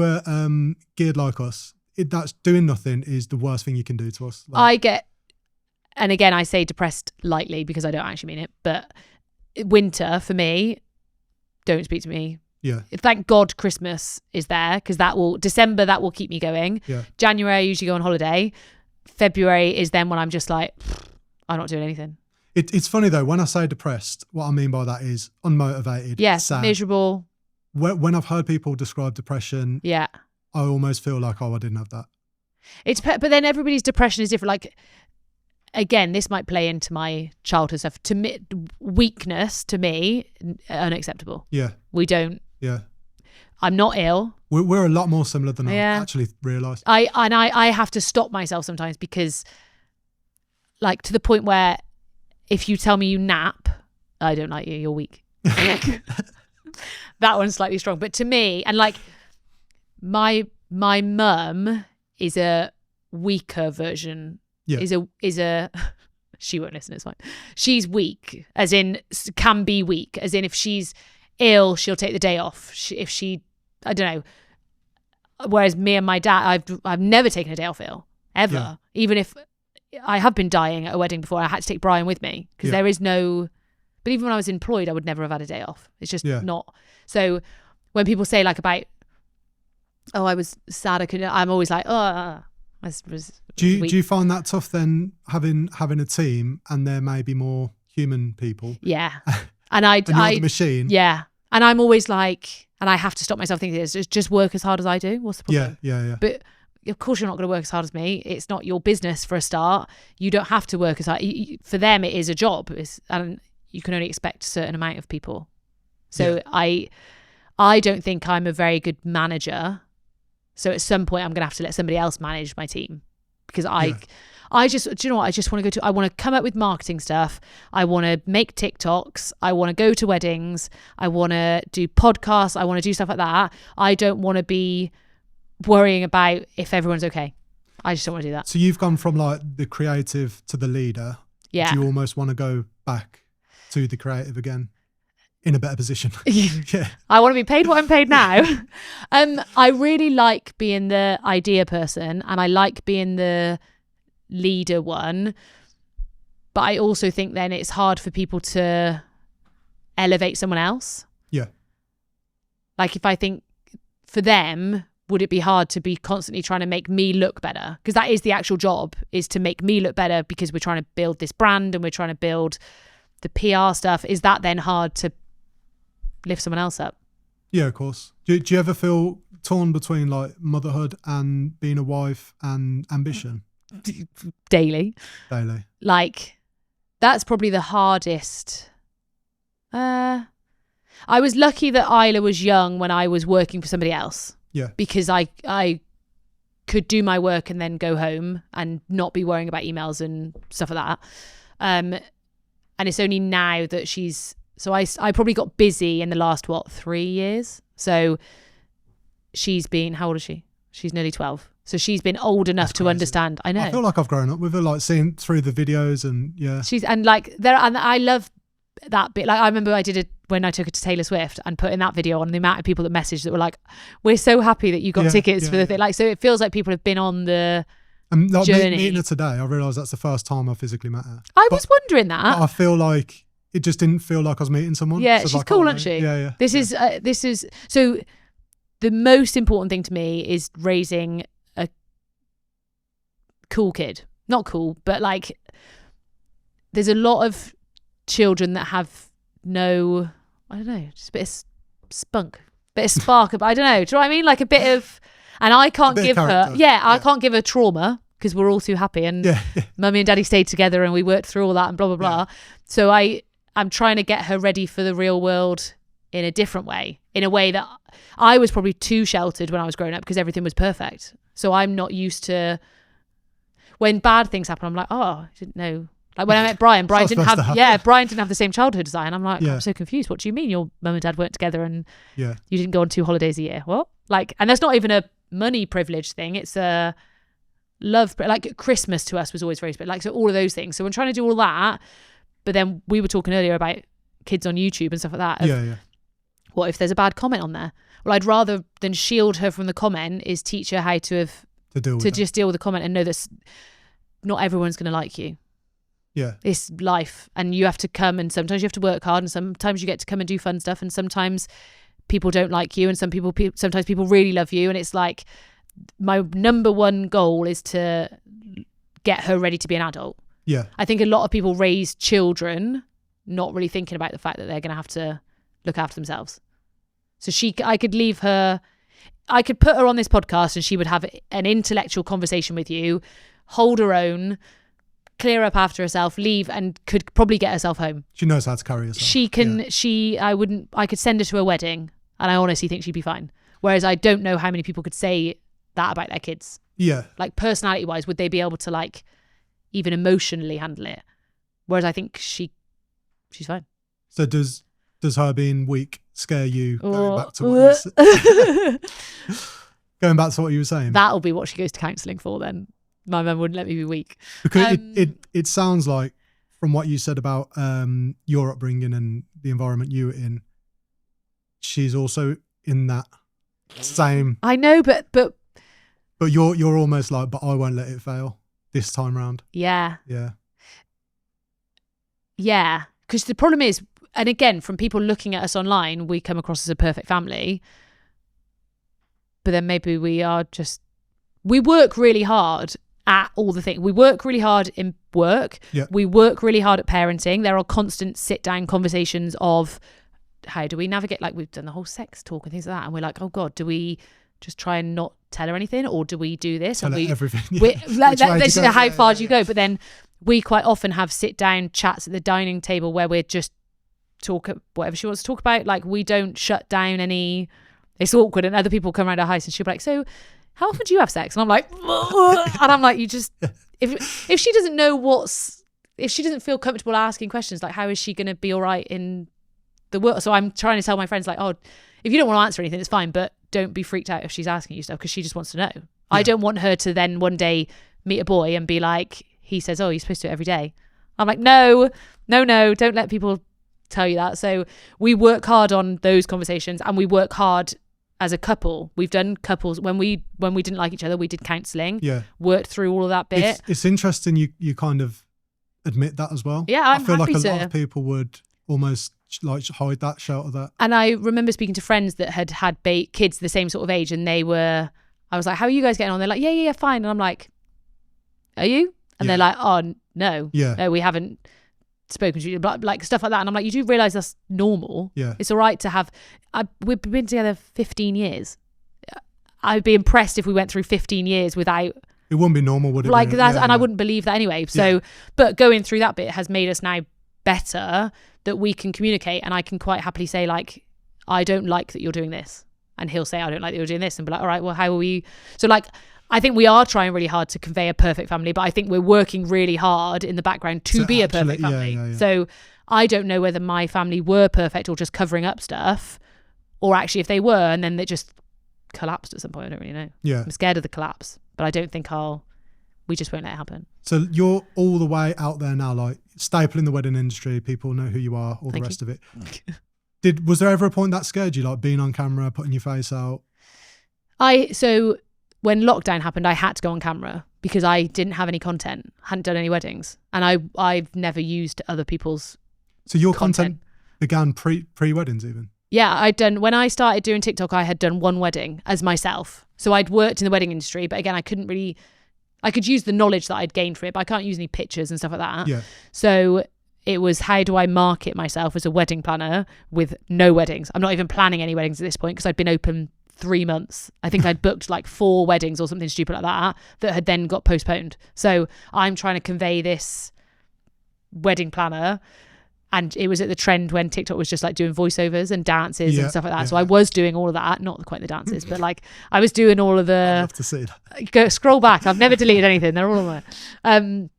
are geared like us, that's doing nothing is the worst thing you can do to us. I get, and again, I say depressed lightly because I don't actually mean it, but winter for me, don't speak to me. Yeah. Thank God Christmas is there because December, that will keep me going. Yeah. January, I usually go on holiday. February is then when I'm just like, I'm not doing anything. It's funny though, when I say depressed, what I mean by that is unmotivated, Yes, sad. miserable. When I've heard people describe depression, Yeah. I almost feel like, I didn't have that. But then everybody's depression is different. Like, again, this might play into my childhood stuff. To me, weakness to me, unacceptable. Yeah. We don't. Yeah. I'm not ill. We're a lot more similar than Yeah. I actually realised. I have to stop myself sometimes because, like, to the point where if you tell me you nap, I don't like you. You're weak. That one's slightly strong, but to me, and like my mum is a weaker version. Yeah. Is a she won't listen. It's fine. She's weak, as in can be weak, as in if she's ill, she'll take the day off. If she, I don't know. Whereas me and my dad, I've never taken a day off ill ever. Yeah. Even if I have been dying at a wedding before, I had to take Brian with me because there is no. But even when I was employed, I would never have had a day off. It's just not. So when people say like about, oh, I was sad, I couldn't. I'm always like, oh. Do you find that tough then, having a team and there may be more human people? Yeah, and you're the machine. Yeah, and I'm always like, and I have to stop myself thinking this: just work as hard as I do. What's the problem? Yeah. But of course, you're not going to work as hard as me. It's not your business for a start. You don't have to work as hard. For them, it is a job, and you can only expect a certain amount of people. So I don't think I'm a very good manager. So at some point, I'm going to have to let somebody else manage my team because I just, do you know what? I just want to I want to come up with marketing stuff. I want to make TikToks. I want to go to weddings. I want to do podcasts. I want to do stuff like that. I don't want to be worrying about if everyone's okay. I just don't want to do that. So you've gone from like the creative to the leader. Yeah. Do you almost want to go back to the creative again? In a better position. Yeah. I want to be paid what I'm paid now. I really like being the idea person and I like being the leader one. But I also think then it's hard for people to elevate someone else. Yeah. Like if I think for them, would it be hard to be constantly trying to make me look better? Because that is the actual job, is to make me look better because we're trying to build this brand and we're trying to build the PR stuff. Is that then hard to lift someone else up? Yeah, of course. Do you ever feel torn between like motherhood and being a wife and ambition? Daily. Like, that's probably the hardest. I was lucky that Isla was young when I was working for somebody else. Yeah. Because I could do my work and then go home and not be worrying about emails and stuff like that. And it's only now that she's... So I probably got busy in the last, 3 years? So she's been... How old is she? She's nearly 12. So she's been old enough to understand. I know. I feel like I've grown up with her, like seeing through the videos and yeah. And I love that bit. Like I remember when I took her to Taylor Swift and putting that video on, the amount of people that messaged that were like, we're so happy that you got tickets for the thing. Like, so it feels like people have been on the like journey. Meeting her today, I realised that's the first time I physically met her. I was wondering that. I feel like it just didn't feel like I was meeting someone. Yeah, so she's like, cool, isn't she? Yeah. This is so the most important thing to me is raising a cool kid. Not cool, but like there's a lot of children that have no, I don't know, just a bit of spunk, bit of spark. I don't know. Do you know what I mean? Like a bit of, and I can't give her, I can't give her trauma because we're all too happy and mummy and daddy stayed together and we worked through all that and blah, blah, blah. So I'm trying to get her ready for the real world in a different way, in a way that I was probably too sheltered when I was growing up because everything was perfect. So I'm not used to, when bad things happen, I'm like, oh, I didn't know. Like when I met Brian not didn't supposed to have happen. Brian didn't have the same childhood as I, and I'm like, Yeah. I'm so confused. What do you mean your mum and dad weren't together and Yeah. you didn't go on 2 holidays a year? What? Like, and that's not even a money privilege thing. It's a love, like Christmas to us was always very special. Like, so all of those things. So we're trying to do all that, but then we were talking earlier about kids on YouTube and stuff like that. Yeah. What if there's a bad comment on there? Well, I'd rather than shield her from the comment is teach her how to To just deal with the comment and know that not everyone's going to like you. Yeah. It's life, and you have to come, and sometimes you have to work hard, and sometimes you get to come and do fun stuff, and sometimes people don't like you, and sometimes people really love you, and it's like my number one goal is to get her ready to be an adult. Yeah. I think a lot of people raise children not really thinking about the fact that they're going to have to look after themselves. So I could leave her, I could put her on this podcast and she would have an intellectual conversation with you, hold her own, clear up after herself, leave, and could probably get herself home. She knows how to carry herself. She can, Yeah. I could send her to a wedding and I honestly think she'd be fine. Whereas I don't know how many people could say that about their kids. Yeah. Like personality wise, would they be able to like even emotionally handle it? Whereas I think she's fine. So does her being weak scare you going back to what you were saying? That'll be what she goes to counselling for then. My mum wouldn't let me be weak. Because it sounds like from what you said about your upbringing and the environment you were in, she's also in that same. I know, but you're almost like, but I won't let it fail this time round. yeah. Because the problem is, and again, from people looking at us online, we come across as a perfect family. But then maybe we work really hard at all the things. We work really hard in work. Yeah. We work really hard at parenting. There are constant sit-down conversations of how do we navigate, like we've done the whole sex talk and things like that. And we're like, oh God, do we just try and not tell her anything? Or do we do this? Tell her everything. This is how far do you go? But then we quite often have sit-down chats at the dining table where we're just talk whatever she wants to talk about. Like we don't shut down any. It's awkward, and other people come around our house and she'll be like, so how often do you have sex? And I'm like, and I'm like, you just, if she doesn't know if she doesn't feel comfortable asking questions, like how is she going to be all right in the world? So I'm trying to tell my friends like, oh, if you don't want to answer anything, it's fine, but don't be freaked out if she's asking you stuff because she just wants to know. Yeah. I don't want her to then one day meet a boy and be like, he says, oh, you're supposed to do it every day. I'm like, no, don't let people tell you that. So we work hard on those conversations, and we work hard as a couple. We've done couples when we didn't like each other, we did counselling. Yeah. Worked through all of that bit. It's interesting you kind of admit that as well. Yeah, I feel like a lot of people would almost like hide that, shelter that. And I remember speaking to friends that had kids the same sort of age, and I was like, how are you guys getting on? They're like, yeah, fine. And I'm like, are you? And they're like, oh no, we haven't spoken to you, like stuff like that. And I'm like, you do realise that's normal. Yeah, it's all right to have. We've been together 15 years. I'd be impressed if we went through 15 years without. It wouldn't be normal, would it? Like that, and I wouldn't believe that anyway. So, but going through that bit has made us now better that we can communicate, and I can quite happily say like, I don't like that you're doing this, and he'll say I don't like that you're doing this, and be like, all right, well, how are we? So like, I think we are trying really hard to convey a perfect family, but I think we're working really hard in the background to be a perfect family. Yeah. So I don't know whether my family were perfect or just covering up stuff, or actually if they were and then they just collapsed at some point. I don't really know. Yeah. I'm scared of the collapse, but I don't think we just won't let it happen. So you're all the way out there now, like staple in the wedding industry. People know who you are, all the rest of it. Was there ever a point that scared you, like being on camera, putting your face out? So when lockdown happened, I had to go on camera because I didn't have any content, hadn't done any weddings, and I've never used other people's. So your content began pre-weddings even? Yeah, when I started doing TikTok, I had done one wedding as myself. So I'd worked in the wedding industry, but again, I could use the knowledge that I'd gained from it, but I can't use any pictures and stuff like that. Yeah. So it was, how do I market myself as a wedding planner with no weddings? I'm not even planning any weddings at this point because I'd been open 3 months. I think I'd booked like 4 weddings or something stupid like that had then got postponed. So I'm trying to convey this wedding planner And it was at the trend when TikTok was just like doing voiceovers and dances Yeah, and stuff like that. yeah. So I was doing all of that, not quite the dances, but like I was doing all of I'd the. love to see that. Go scroll back. I've never deleted anything. They're all on there.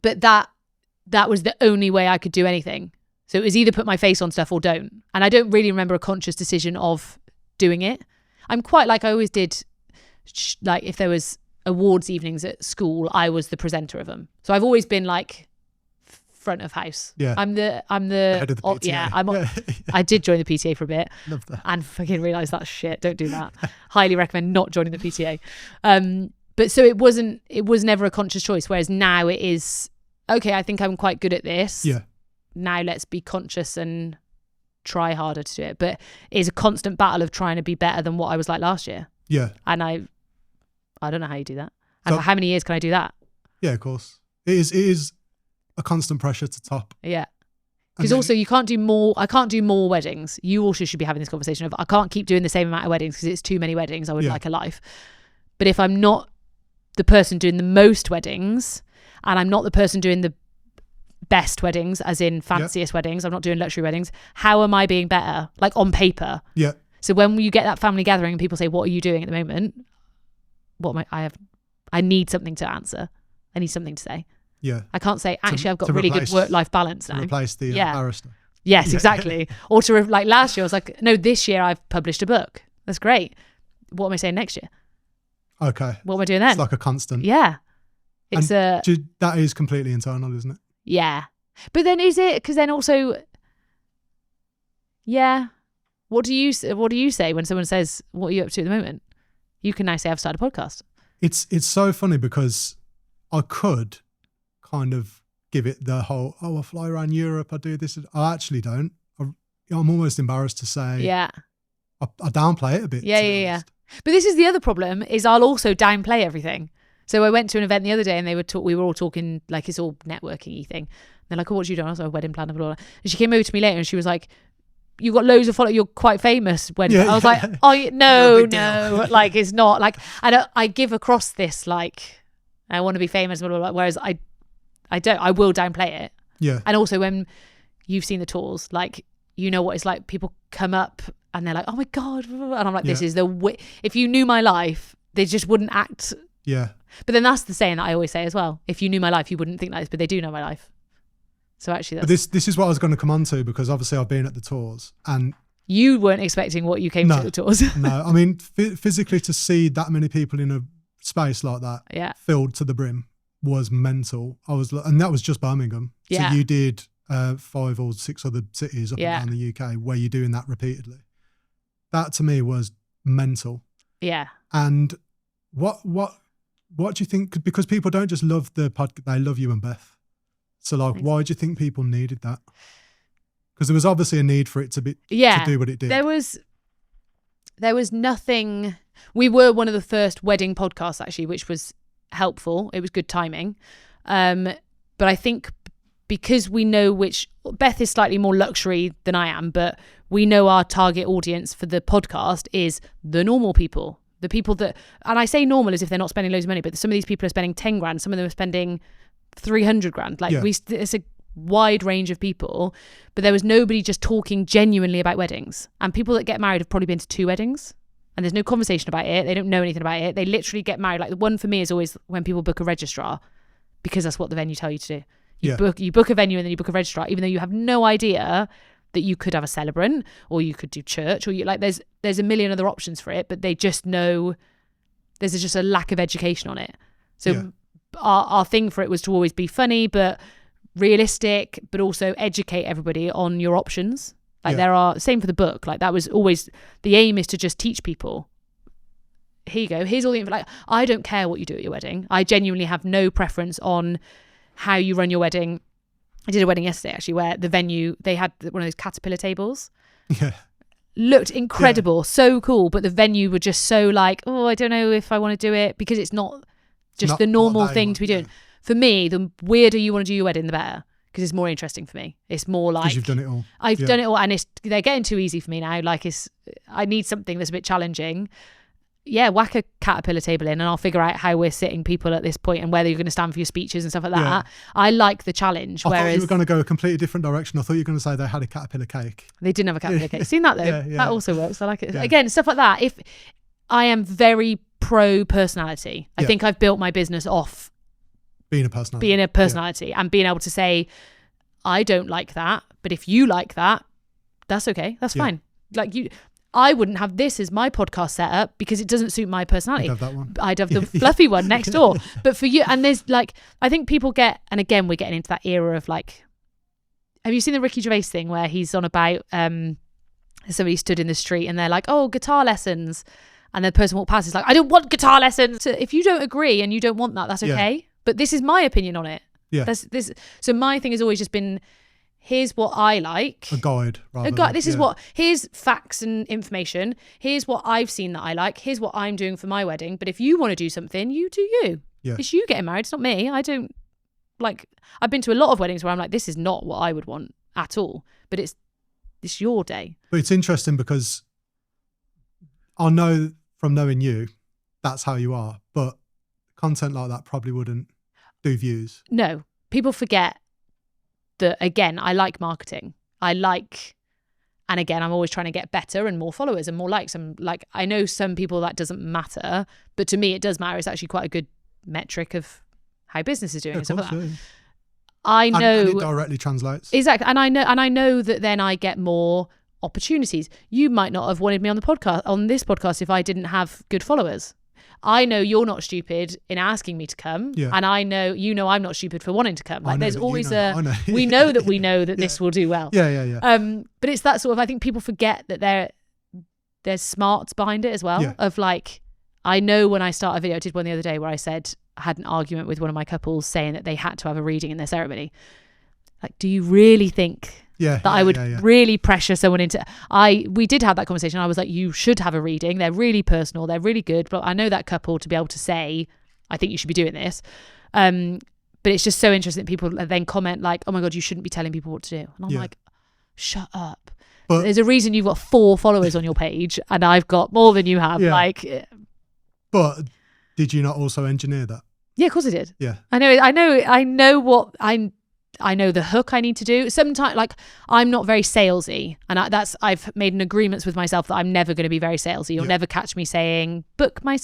But that was the only way I could do anything. So it was either put my face on stuff or don't. And I don't really remember a conscious decision of doing it. I'm quite like I always did. Like if there was awards evenings at school, I was the presenter of them. So I've always been like front of house. Yeah. I'm the Head of the PTA. Yeah, I did join the PTA for a bit. Love that. And fucking realised that's shit. Don't do that. Highly recommend not joining the PTA. But so it was never a conscious choice. Whereas now it is, okay, I think I'm quite good at this. Yeah. Now let's be conscious and try harder to do it. But it's a constant battle of trying to be better than what I was like last year. Yeah. And I don't know how you do that. And So- for how many years can I do that? Yeah, of course. It is a constant pressure to top. Yeah. And Because then- also you can't do more. I can't do more weddings. You also should be having this conversation of I can't keep doing the same amount of weddings because it's too many weddings. I would Yeah. like a life. But if I'm not the person doing the most weddings and I'm not the person doing the best weddings, as in fanciest weddings, I'm not doing luxury weddings, how am I being better? Like on paper. Yeah. So when you get that family gathering and people say, what are you doing at the moment? I need something to answer. I need something to say. Yeah. I can't say, actually, I've got to really replace- good work-life balance To now. replace the Yeah. barrister. Yes, Yeah. exactly. Or to like last year, I was like, no, this year I've published a book. That's great. What am I saying next year? Okay. What am I doing then? It's like a constant. Yeah. It's That is completely internal, isn't it? yeah. But then is it, because then also, yeah. What do you say when someone says, what are you up to at the moment? You can now say, I've started a podcast. It's so funny because I could kind of give it the whole, I fly around Europe, I do this. I actually don't. I'm almost embarrassed to say. Yeah. I downplay it a bit. Yeah, to be yeah. honest. But this is the other problem, is I'll also downplay everything. So I went to an event the other day and we were all talking, like it's all networking-y thing. They're like, oh, what you doing? I was like, a wedding planner, blah, blah, blah. And she came over to me later and she was like, you got loads of followers, you're quite famous. I was like, oh, no, like it's not. Like, I give across this, like, I want to be famous, blah, blah, blah, whereas I will downplay it. Yeah. And also when you've seen the tours, like, you know what it's like, people come up and they're like, oh my God. And I'm like, this is the way. If you knew my life, they just wouldn't act. Yeah. But then that's the saying that I always say as well. If you knew my life, you wouldn't think like this, but they do know my life. So actually But this is what I was going to come on to, because obviously I've been at the tours and you weren't expecting what you came to the tours. no, I mean, physically to see that many people in a space like that Yeah. filled to the brim was mental. And that was just Birmingham. Yeah. So you did 5 or 6 other cities up Yeah. and down the UK where you're doing that repeatedly. That to me was mental. Yeah. And what do you think? Because people don't just love the podcast, they love you and Beth. So like, why do you think people needed that? Because there was obviously a need for it to do what it did. There was nothing. We were one of the first wedding podcasts actually, which was helpful. It was good timing. But I think because we know Beth is slightly more luxury than I am, but we know our target audience for the podcast is the normal people. The people that, and I say normal as if they're not spending loads of money, but some of these people are spending 10 grand, some of them are spending 300 grand. Like it's a wide range of people, but there was nobody just talking genuinely about weddings. And people that get married have probably been to 2 weddings and there's no conversation about it. They don't know anything about it. They literally get married. Like the one for me is always when people book a registrar, because that's what the venue tell you to do. You book a venue and then you book a registrar, even though you have no idea that you could have a celebrant or you could do church or there's a million other options for it, but they just know there's just a lack of education on it. So our thing for it was to always be funny, but realistic, but also educate everybody on your options. Like there are, same for the book. Like that was always, the aim is to just teach people. Here you go. Here's all the info. Like, I don't care what you do at your wedding. I genuinely have no preference on how you run your wedding. I did a wedding yesterday actually where the venue, they had one of those caterpillar tables. Yeah. Looked incredible, so cool, but the venue were just so like, oh, I don't know if I want to do it, because it's not just not the normal what they thing want, to be doing. yeah. For me, the weirder you want to do your wedding, the better, because it's more interesting for me. It's more like, Because you've done it all. I've done it all, and they're getting too easy for me now. Like I need something that's a bit challenging. whack a caterpillar table in and I'll figure out how we're sitting people at this point and whether you're going to stand for your speeches and stuff like that. Yeah. I like the challenge. I whereas thought you were going to go a completely different direction. I thought you were going to say they had a caterpillar cake. they didn't have a caterpillar cake. Seen that though? Yeah. That also works. I like it. Yeah. Again, stuff like that. If I am very pro personality, I think I've built my business off being a personality. and being able to say, I don't like that, but if you like that, that's okay. That's fine. Like I wouldn't have this as my podcast setup because it doesn't suit my personality. I'd have that one. I'd have the fluffy one next door. But for you, and there's like, I think people get, and again, we're getting into that era of like, have you seen the Ricky Gervais thing where he's on about, somebody stood in the street and they're like, oh, guitar lessons. And the person walked past is like, I don't want guitar lessons. So if you don't agree and you don't want that, that's okay. But this is my opinion on it. Yeah. So my thing has always just been, here's what I like. A guide. Here's facts and information. Here's what I've seen that I like. Here's what I'm doing for my wedding. But if you want to do something, you do you. Yeah. It's you getting married. It's not me. I don't like, I've been to a lot of weddings where I'm like, this is not what I would want at all. But it's your day. But it's interesting because I know from knowing you, that's how you are. But content like that probably wouldn't do views. No, people forget that, again, I like marketing. And again, I'm always trying to get better and more followers and more likes. And like, I know some people that doesn't matter, but to me it does matter. It's actually quite a good metric of how business is doing and stuff like that. I know. And it directly translates. Exactly. And I know that then I get more opportunities. You might not have wanted me on this podcast if I didn't have good followers. I know you're not stupid in asking me to come, and I know I'm not stupid for wanting to come. Like there's always we know that this will do well. Yeah. But it's that sort of, I think people forget that there's smarts behind it as well. Of like, I know when I start a video, I did one the other day where I had an argument with one of my couples saying that they had to have a reading in their ceremony. Like, do you really think that I would really pressure someone into? We did have that conversation. I was like, you should have a reading. They're really personal. They're really good. But I know that couple to be able to say, I think you should be doing this. But it's just so interesting that people then comment like, oh my God, you shouldn't be telling people what to do. And I'm like, shut up. But there's a reason you've got 4 followers on your page and I've got more than you have. But did you not also engineer that? Yeah, of course I did. Yeah. I know the hook I need to do. Sometimes, like, I'm not very salesy, and I've made an agreement with myself that I'm never going to be very salesy. You'll never catch me saying, book me,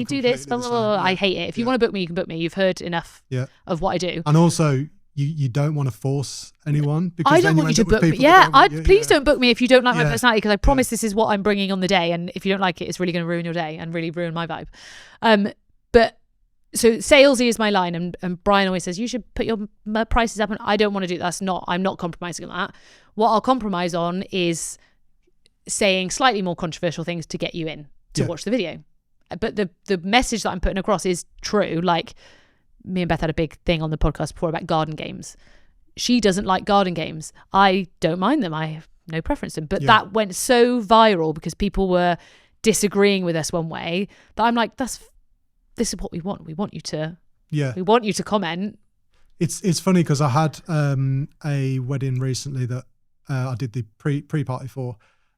do this, blah, blah, blah. I hate it. If you want to book me, you can book me. You've heard enough of what I do. And also, you don't want to force anyone because I don't want you to book me. Please don't book me if you don't like my personality, because I promise this is what I'm bringing on the day, and if you don't like it, it's really going to ruin your day and really ruin my vibe. But so salesy is my line, and Brian always says you should put your prices up, and I don't want to do that. I'm not compromising on that. What I'll compromise on is saying slightly more controversial things to get you in to watch the video. But the message that I'm putting across is true. Like, me and Beth had a big thing on the podcast before about garden games. She doesn't like garden games. I don't mind them. I have no preference to them. But that went so viral because people were disagreeing with us one way that I'm like, this is what we want. We want you to comment. It's funny because I had a wedding recently that I did the pre-party for,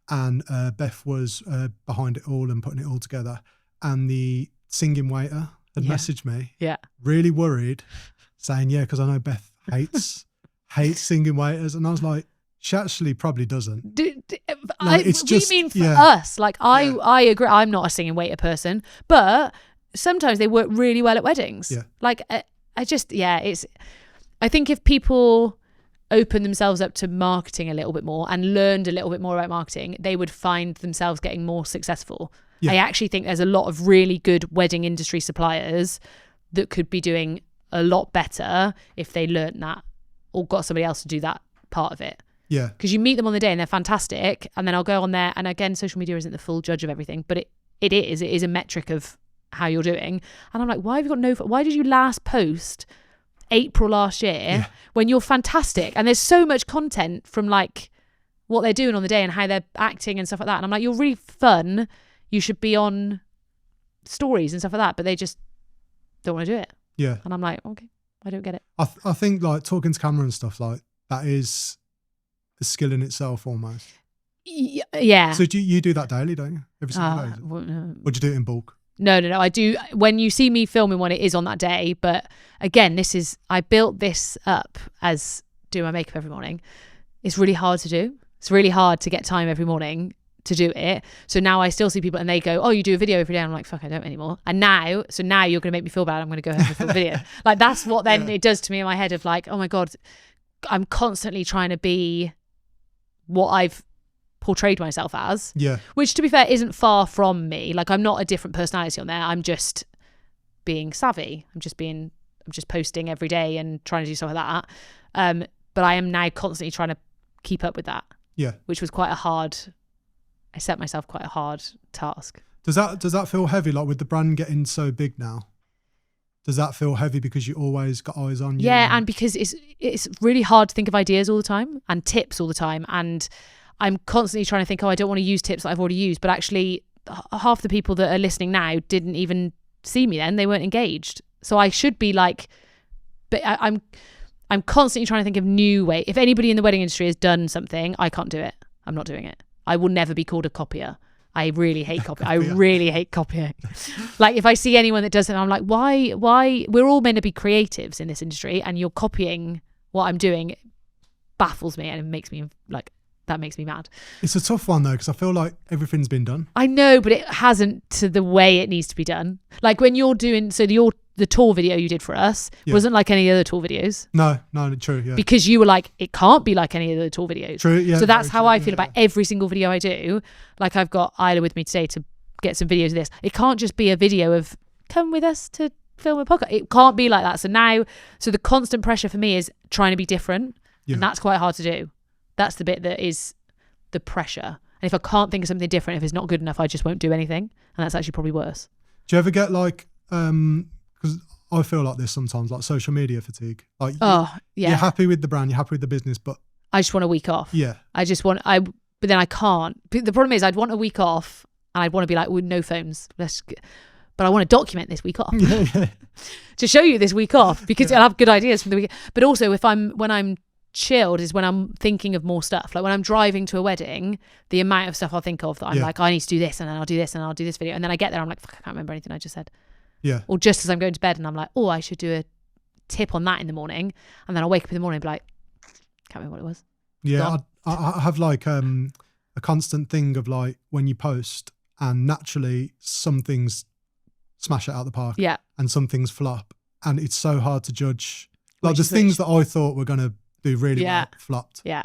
and Beth was behind it all and putting it all together, and the singing waiter had messaged me, really worried, saying, because I know Beth hates singing waiters, and I was like, she actually probably doesn't. For us, like I agree. I'm not a singing waiter person, but sometimes they work really well at weddings. Like I think if people open themselves up to marketing a little bit more and learned a little bit more about marketing, they would find themselves getting more successful. I actually think there's a lot of really good wedding industry suppliers that could be doing a lot better if they learned that or got somebody else to do that part of it. Yeah. Because you meet them on the day and they're fantastic, and then I'll go on there, and again, social media isn't the full judge of everything, but it is a metric of how you're doing. And I'm like, why did you last post April last year when you're fantastic? And there's so much content from like what they're doing on the day and how they're acting and stuff like that. And I'm like, you're really fun. You should be on stories and stuff like that, but they just don't want to do it. Yeah. And I'm like, okay, I don't get it. I think like talking to camera and stuff, like that is a skill in itself almost. Yeah. So you do that daily, don't you? Every single day? Or do you do it in bulk? No. I do. When you see me filming one, it is on that day. But again, I built this up as doing my makeup every morning. It's really hard to do. It's really hard to get time every morning to do it. So now I still see people and they go, oh, you do a video every day. I'm like, fuck, I don't anymore. And now you're going to make me feel bad. I'm going to go home and film a video. Like, that's what then it does to me in my head of like, oh my God, I'm constantly trying to be what I've portrayed myself as. Yeah. Which, to be fair, isn't far from me. Like, I'm not a different personality on there. I'm just being savvy. I'm just posting every day and trying to do stuff like that. But I am now constantly trying to keep up with that. Yeah. Which was I set myself quite a hard task. Does that feel heavy? Like, with the brand getting so big now, does that feel heavy because you always got eyes on you? Yeah, and because it's really hard to think of ideas all the time and tips all the time. And I'm constantly trying to think, I don't want to use tips that I've already used. But actually, half the people that are listening now didn't even see me then. They weren't engaged. So I should be like, but I'm constantly trying to think of new ways. If anybody in the wedding industry has done something, I can't do it. I'm not doing it. I will never be called a copier. I really hate copying. I really hate copying. Like, if I see anyone that does it, I'm like, why? We're all meant to be creatives in this industry, and you're copying what I'm doing. It baffles me, and it makes me that makes me mad. It's a tough one though, because I feel like everything's been done. I know, but it hasn't to the way it needs to be done. Like, when you're doing, the tour video you did for us wasn't like any other tour videos. No, true, yeah. Because you were like, it can't be like any other tour videos. True, yeah. So that's how I feel about every single video I do. Like, I've got Isla with me today to get some videos of this. It can't just be a video of, come with us to film a podcast. It can't be like that. So the constant pressure for me is trying to be different. Yeah. And that's quite hard to do. That's the bit that is the pressure. And if I can't think of something different, if it's not good enough, I just won't do anything. And that's actually probably worse. Do you ever get like, because I feel like this sometimes, like social media fatigue. Like, you're happy with the brand, you're happy with the business, but I just want a week off. Yeah. But then I can't. The problem is, I'd want a week off and I'd want to be like, with no phones. But I want to document this week off. To show you this week off, because I'll have good ideas from the week. But also, when I'm chilled is when I'm thinking of more stuff. Like, when I'm driving to a wedding, the amount of stuff I'll think of that I'm like, I need to do this, and then I'll do this, and I'll do this video. And then I get there, I'm like, fuck, I can't remember anything I just said. Yeah. Or just as I'm going to bed and I'm like, I should do a tip on that in the morning. And then I'll wake up in the morning and be like, can't remember what it was. Yeah. I have like a constant thing of like, when you post and naturally some things smash it out of the park. Yeah. And some things flop. And it's so hard to judge. Like, the things that I thought were going to do really well flopped. Yeah.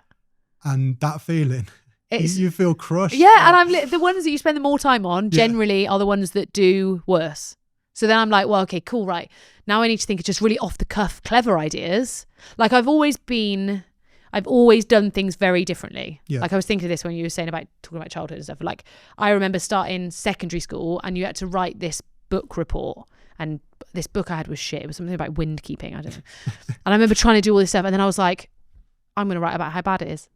And that feeling, you feel crushed. Yeah. Like, and the ones that you spend the more time on generally are the ones that do worse. So then I'm like, well, okay, cool, right. Now I need to think of just really off the cuff, clever ideas. Like, I've always done things very differently. Yeah. Like, I was thinking of this when you were talking about childhood and stuff. Like, I remember starting secondary school and you had to write this book report, and this book I had was shit. It was something about wind keeping. I don't know. And I remember trying to do all this stuff, and then I was like, I'm going to write about how bad it is.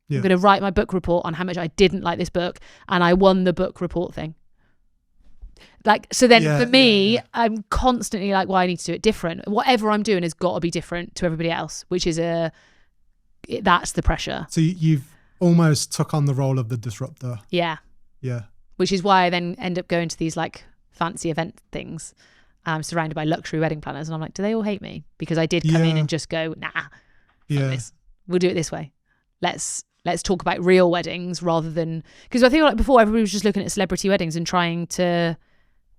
Yeah. I'm going to write my book report on how much I didn't like this book, and I won the book report thing. Like, so then for me, I'm constantly like, well, I need to do it different. Whatever I'm doing has got to be different to everybody else, which is that's the pressure. So you've almost took on the role of the disruptor. Yeah. Yeah. Which is why I then end up going to these like fancy event things. I'm surrounded by luxury wedding planners, and I'm like, do they all hate me? Because I did come in and just go, nah, we'll do it this way. Let's talk about real weddings rather than, because I feel like before everybody was just looking at celebrity weddings and trying to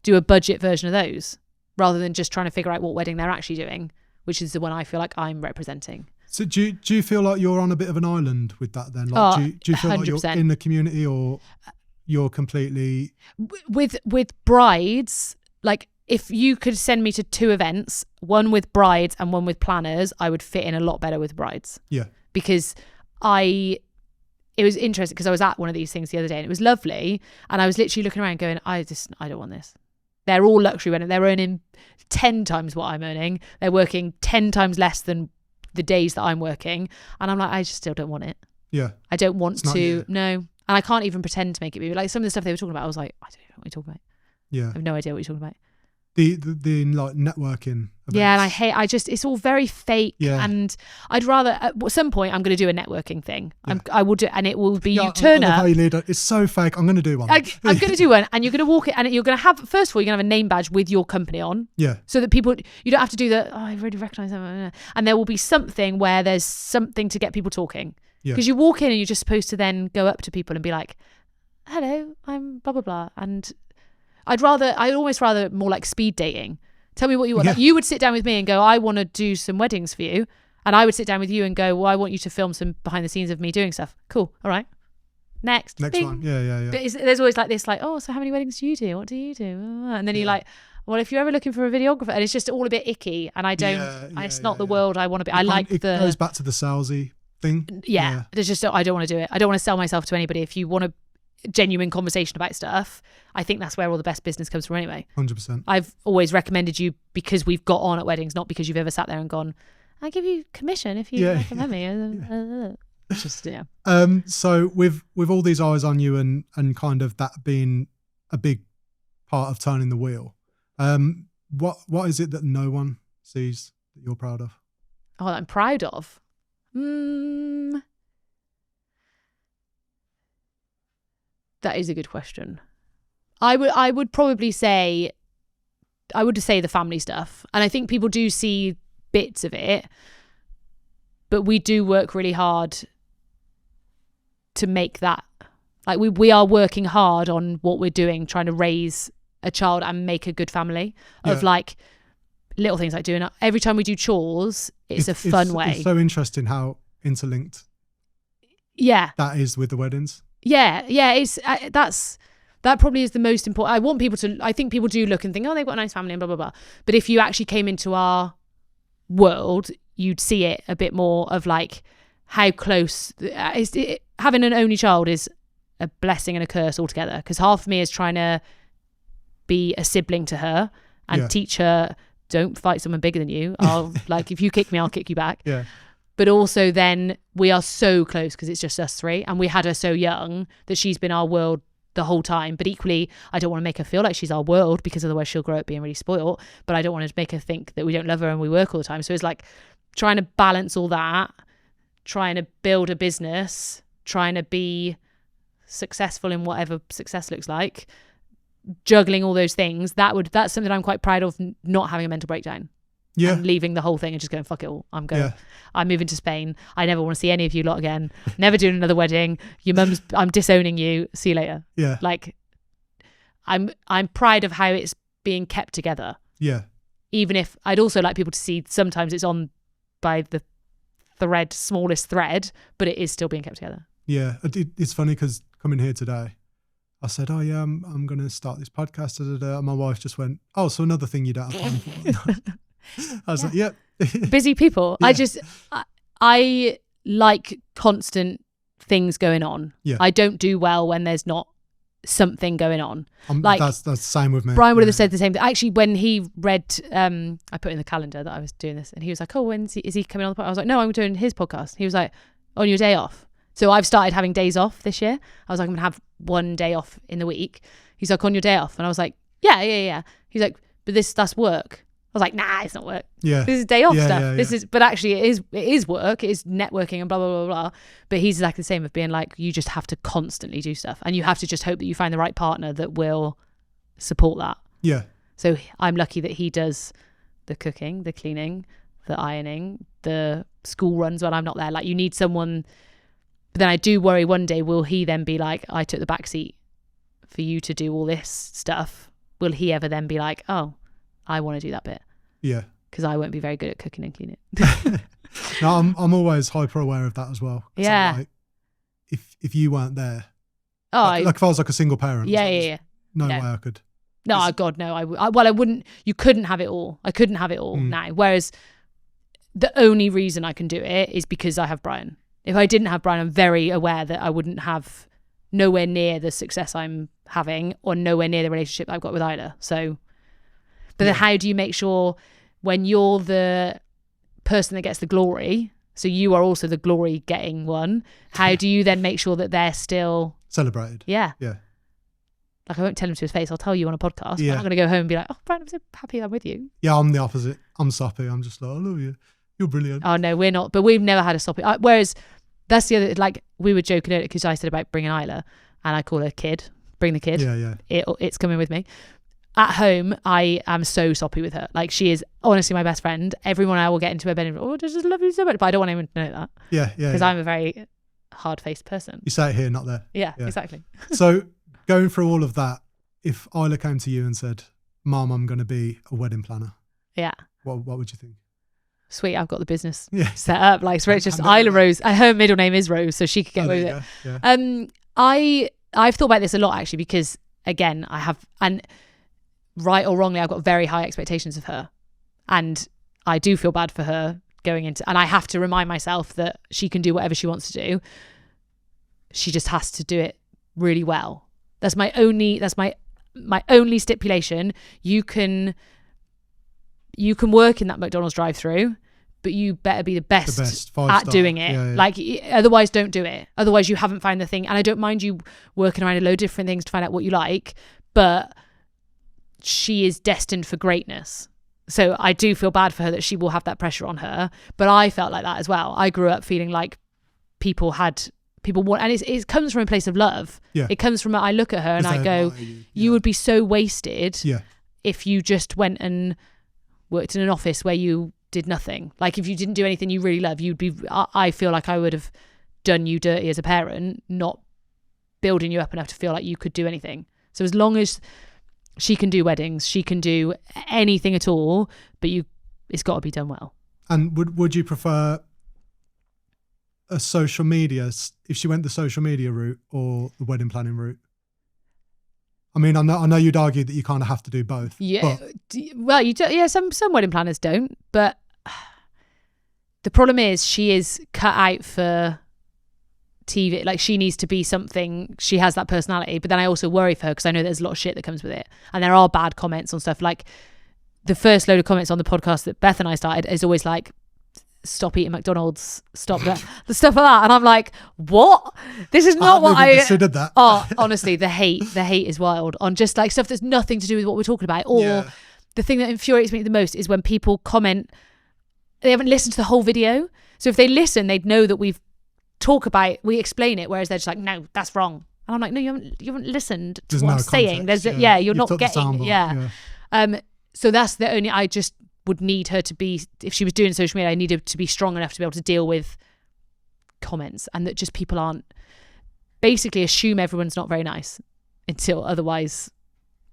do a budget version of those rather than just trying to figure out what wedding they're actually doing, which is the one I feel like I'm representing. So do you feel like you're on a bit of an island with that then? Like, do you feel 100%. Like you're in the community, or you're completely... With brides, like, if you could send me to 2 events, one with brides and one with planners, I would fit in a lot better with brides. Yeah. Because it was interesting because I was at one of these things the other day and it was lovely, and I was literally looking around going, I don't want this. They're all luxury wedding. They're earning 10 times what I'm earning. They're working 10 times less than the days that I'm working. And I'm like, I just still don't want it. Yeah. I don't want to. No. And I can't even pretend to make it be. Like, some of the stuff they were talking about, I was like, I don't know what you're talking about. Yeah. I have no idea what you're talking about. The like networking events. Yeah, and it's all very fake. Yeah. And I'd rather, at some point, I'm going to do a networking thing. Yeah. I will do, and it will be Yeah, you turn I love up. how you lead it. It's so fake. I'm going to do one. I'm going to do one, and you're going to walk it, and you're going to have, first of all, you're going to have a name badge with your company on. Yeah. So that people, you don't have to do I really recognise them. And there will be something where there's something to get people talking. Yeah. Because you walk in and you're just supposed to then go up to people and be like, hello, I'm blah, blah, blah. And I'd almost rather more like speed dating. Tell me what you want. Yeah. Like, you would sit down with me and go, I want to do some weddings for you. And I would sit down with you and go, well, I want you to film some behind the scenes of me doing stuff. Cool. All right. Next Next Bing. one. Yeah. But there's always like this, like, oh, so how many weddings do you do? What do you do? And then you're like, well, if you're ever looking for a videographer, and it's just all a bit icky, and I don't, it's not the world I want to be. It goes back to the salesy thing. Yeah. There's just, I don't want to do it. I don't want to sell myself to anybody. If you want a genuine conversation about stuff, I think that's where all the best business comes from anyway. 100%. I've always recommended you because we've got on at weddings, not because you've ever sat there and gone, I give you commission if you recommend me. Just, yeah. So with all these eyes on you and kind of that being a big part of turning the wheel, what is it that no one sees that you're proud of? Oh, that I'm proud of? That is a good question. I would probably say, the family stuff. And I think people do see bits of it, but we do work really hard to make that, like we are working hard on what we're doing, trying to raise a child and make a good family of like little things like doing, every time we do chores, it's a fun way. It's so interesting how interlinked that is with the weddings. Yeah, it's that probably is the most important. I think people do look and think, oh, they've got a nice family and blah, blah, blah. But if you actually came into our world, you'd see it a bit more of like how close, having an only child is a blessing and a curse altogether. Because half of me is trying to be a sibling to her and teach her, don't fight someone bigger than you. I'll like, if you kick me, I'll kick you back. Yeah. But also then we are so close because it's just us three, and we had her so young that she's been our world the whole time. But equally, I don't want to make her feel like she's our world, because otherwise she'll grow up being really spoiled. But I don't want to make her think that we don't love her and we work all the time. So it's like trying to balance all that, trying to build a business, trying to be successful in whatever success looks like, juggling all those things. That's something I'm quite proud of, not having a mental breakdown. Yeah. And leaving the whole thing and just going, fuck it all. I'm moving to Spain. I never want to see any of you lot again. Never doing another wedding. I'm disowning you. See you later. Yeah. Like, I'm proud of how it's being kept together. Yeah. Even if I'd also like people to see sometimes it's on by the smallest thread, but it is still being kept together. Yeah. It's funny because coming here today, I said, oh yeah, I'm going to start this podcast. And my wife just went, oh, so another thing you don't have time for. I was like, yep. Busy people. Yeah. I like constant things going on. Yeah. I don't do well when there's not something going on. Like that's the same with me. Brian would have said the same thing. Actually, when he read, I put in the calendar that I was doing this, and he was like, oh, is he coming on the podcast? I was like, no, I'm doing his podcast. He was like, on your day off. So I've started having days off this year. I was like, I'm gonna have one day off in the week. He's like, on your day off. And I was like, yeah. He's like, but that's work. I was like, nah, it's not work. Yeah. This is day off stuff. Yeah. But actually it is work. It is networking and blah, blah, blah, blah. But he's exactly the same of being like, you just have to constantly do stuff. And you have to just hope that you find the right partner that will support that. Yeah. So I'm lucky that he does the cooking, the cleaning, the ironing, the school runs when I'm not there. Like, you need someone. But then I do worry one day, will he then be like, I took the back seat for you to do all this stuff? Will he ever then be like, oh, I want to do that bit? Yeah. Because I won't be very good at cooking and cleaning. No, I'm always hyper aware of that as well. Yeah. Like, if you weren't there, Oh, like if I was like a single parent, yeah. No way I could. No, God, no. I wouldn't. You couldn't have it all. I couldn't have it all now. Whereas the only reason I can do it is because I have Brian. If I didn't have Brian, I'm very aware that I wouldn't have nowhere near the success I'm having, or nowhere near the relationship I've got with Isla. So, but then how do you make sure when you're the person that gets the glory, so you are also the glory getting one, how do you then make sure that they're still celebrated? Yeah. Like Like, I won't tell him to his face. I'll tell you on a podcast. Yeah. I'm not going to go home and be like, oh, Brian, I'm so happy I'm with you. Yeah, I'm the opposite. I'm soppy. I'm just like, I love you. You're brilliant. Oh, no, we're not. But we've never had a soppy. Whereas that's the other, like, we were joking earlier because I said about bringing Isla and I call her kid. Bring the kid. Yeah. It's coming with me. At home, I am so soppy with her. Like, she is honestly my best friend. Everyone I will get into her bed and, I just love you so much. But I don't want anyone to know that. Yeah. Because I'm a very hard-faced person. You say it here, not there. Yeah. Exactly. So going through all of that, if Isla came to you and said, Mom, I'm going to be a wedding planner, Yeah. what would you think? Sweet, I've got the business Yeah. set up. Like, so it's just Isla Rose. Her middle name is Rose, so she could get away with it. Yeah. I've thought about this a lot, actually, because, again, I have, and right or wrongly, I've got very high expectations of her. And I do feel bad for her going into, and I have to remind myself that she can do whatever she wants to do. She just has to do it really well. That's my only stipulation. You can work in that McDonald's drive-through, but you better be the best at 5-star. doing it. Yeah. Like, otherwise don't do it. Otherwise you haven't found the thing. And I don't mind you working around a load of different things to find out what you like, but she is destined for greatness. So I do feel bad for her that she will have that pressure on her. But I felt like that as well. I grew up feeling like people want, and it comes from a place of love. Yeah. It comes from, I look at her and I go, you would be so wasted if you just went and worked in an office where you did nothing. Like, if you didn't do anything you really love, I feel like I would have done you dirty as a parent, not building you up enough to feel like you could do anything. So as long as she can do weddings, she can do anything at all, but it's got to be done well. And would you prefer a social media, if she went the social media route or the wedding planning route? I mean, I know you'd argue that you kind of have to do both. Yeah. Well, you do. Yeah, some wedding planners don't, but the problem is she is cut out for TV. Like, she needs to be something. She has that personality, but then I also worry for her because I know there's a lot of shit that comes with it, and there are bad comments on stuff. Like, the first load of comments on the podcast that Beth and I started is always like, stop eating McDonald's, stop that, the stuff like that. And I'm like, what? This is not what I considered that. Oh, honestly, the hate is wild on just like stuff that's nothing to do with what we're talking about. Or the thing that infuriates me the most is when people comment, they haven't listened to the whole video. So if they listen, they'd know that we explain it, whereas they're just like, no, that's wrong. And I'm like, no, you haven't listened to There's what no I'm saying. context, You're You've not took the getting soundbite, so that's the only, I just would need her to be, if she was doing social media, I need her to be strong enough to be able to deal with comments, and that just people aren't, basically assume everyone's not very nice until otherwise.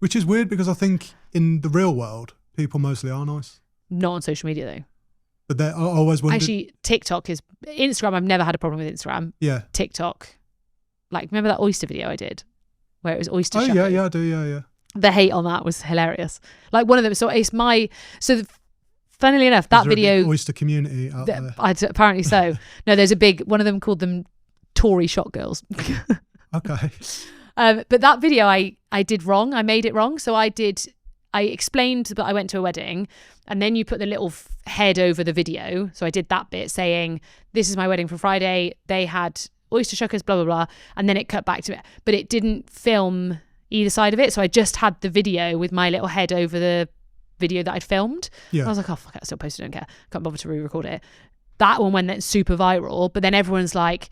Which is weird because I think in the real world, people mostly are nice. Not on social media though. But I always wondered. Actually, Instagram, I've never had a problem with Instagram. Yeah. TikTok, like, remember that oyster video I did where it was oyster shuckers? Yeah, I do, yeah. The hate on that was hilarious. Like, one of them, funnily enough, that Is there a video, big oyster community out there. apparently so. No, there's a big one of them called them Tory shot girls. Okay. But that video I did wrong. I made it wrong. So I explained that I went to a wedding, and then you put the little head over the video. So I did that bit saying, this is my wedding for Friday. They had oyster shuckers, blah, blah, blah. And then it cut back to it. But it didn't film either side of it. So I just had the video with my little head over the video that I'd filmed. Yeah. I was like, oh, fuck it, I still posted, don't care. Can't bother to re-record it. That one went super viral. But then everyone's like,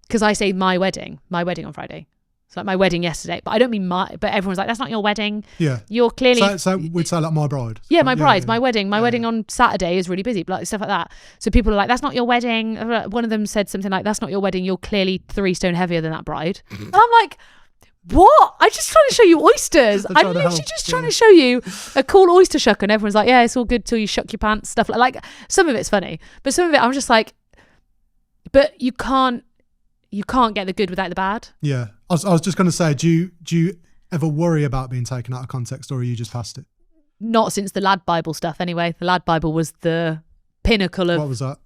because I say my wedding on Friday. It's like my wedding yesterday, but I don't mean but everyone's like, that's not your wedding. Yeah. You're clearly. So we'd say like my bride. Yeah, my bride, my wedding. My wedding on Saturday is really busy, like stuff like that. So people are like, that's not your wedding. One of them said something like, that's not your wedding. You're clearly 3 stone heavier than that bride. And I'm like, what? I'm just trying to show you oysters. I'm literally just trying to show you a cool oyster shuck, and everyone's like, yeah, it's all good till you shuck your pants, stuff like some of it's funny, but some of it I'm just like, but you can't get the good without the bad. Yeah. I was just going to say, do you ever worry about being taken out of context, or are you just past it? Not since the Lad Bible stuff anyway. The Lad Bible was the pinnacle of... What was that?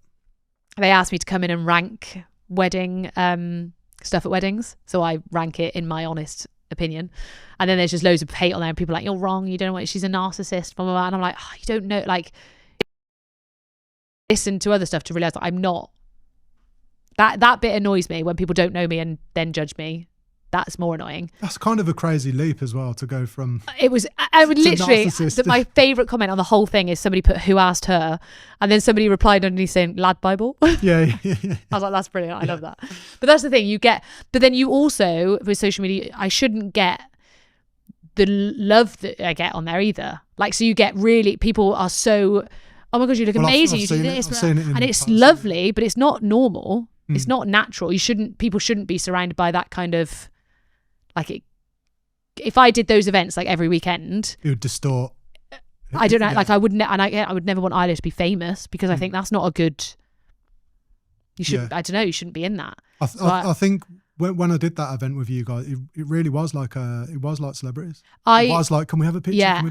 They asked me to come in and rank wedding stuff at weddings. So I rank it in my honest opinion. And then there's just loads of hate on there, and people are like, you're wrong, you don't know what, she's a narcissist, blah, blah, blah. And I'm like, oh, you don't know, like, listen to other stuff to realise that I'm not. That bit annoys me when people don't know me and then judge me. That's more annoying. That's kind of a crazy leap as well to go from. It was, I would literally, narcissist. my favourite comment on the whole thing is somebody put, who asked her? And then somebody replied underneath saying, lad Bible. Yeah. I was like, that's brilliant. I love that. But that's the thing you get. But then you also, with social media, I shouldn't get the love that I get on there either. Like, so you get really, people are so, oh my God, you look amazing. You do this. And it's lovely, but it's not normal. It's not natural. People shouldn't be surrounded by that kind of, like, it, if I did those events like every weekend, it would distort. I don't know. Like I would never want Isla to be famous, because I think that's not a good. You should. I don't know. You shouldn't be in that. I think when I did that event with you guys, it really was like celebrities. It was like, can we have a picture? Yeah.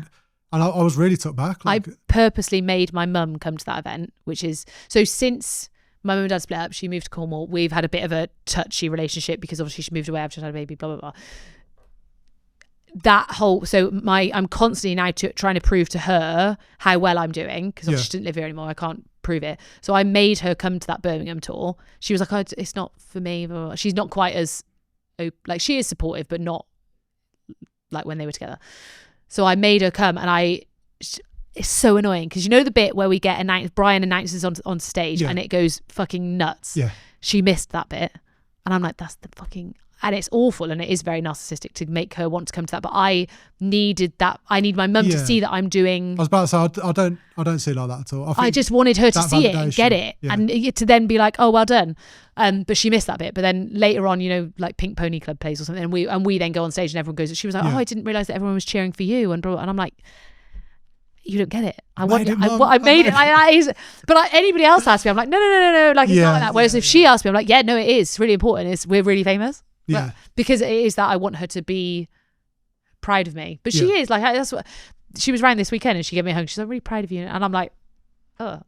And I was really took back. Like, I purposely made my mum come to that event, which is so since my mum and dad split up, she moved to Cornwall. We've had a bit of a touchy relationship because obviously she moved away. I've just had a baby. Blah blah blah. That whole I'm constantly now trying to prove to her how well I'm doing, because she didn't live here anymore. I can't prove it. So I made her come to that Birmingham tour. She was like, oh, it's not for me. She's not quite as like, she is supportive, but not like when they were together. So I made her come, and it's so annoying because you know the bit where we get announced, Brian announces on stage and it goes fucking nuts. Yeah. She missed that bit, and I'm like, that's the fucking, and it's awful, and it is very narcissistic to make her want to come to that. But I needed that. I need my mum to see that I'm doing. I was about to say, I don't see it like that at all. I just wanted her to see it and get it, and to then be like, oh, well done. But she missed that bit. But then later on, you know, like Pink Pony Club plays or something, and we then go on stage and everyone goes. She was like, oh, I didn't realise that everyone was cheering for you, and I'm like, you don't get it. I made it. But like, anybody else asks me, I'm like, no. Like, it's not like that. Whereas if she asked me, I'm like, yeah, no, it is. It's really important. We're really famous. Yeah. But because it is that I want her to be proud of me. But she is. Like, that's what she was around this weekend, and she gave me a hug. She's like, I'm really proud of you. And I'm like, oh,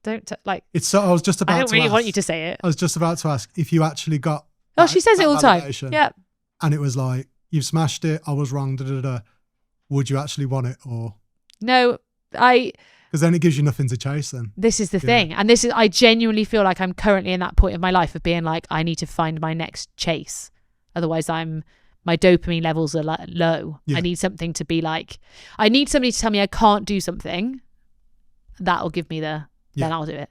don't like. It's so. I was just about. I don't really want you to say it. I was just about to ask if you actually got. Oh, she says it all the time. Yeah. And it was like, you've smashed it. I was wrong. Would you actually want it, or no? Because then it gives you nothing to chase then. This is the thing. And I genuinely feel like I'm currently in that point of my life of being like, I need to find my next chase. Otherwise my dopamine levels are low. Yeah. I need something to be like, I need somebody to tell me I can't do something. That'll give me then I'll do it.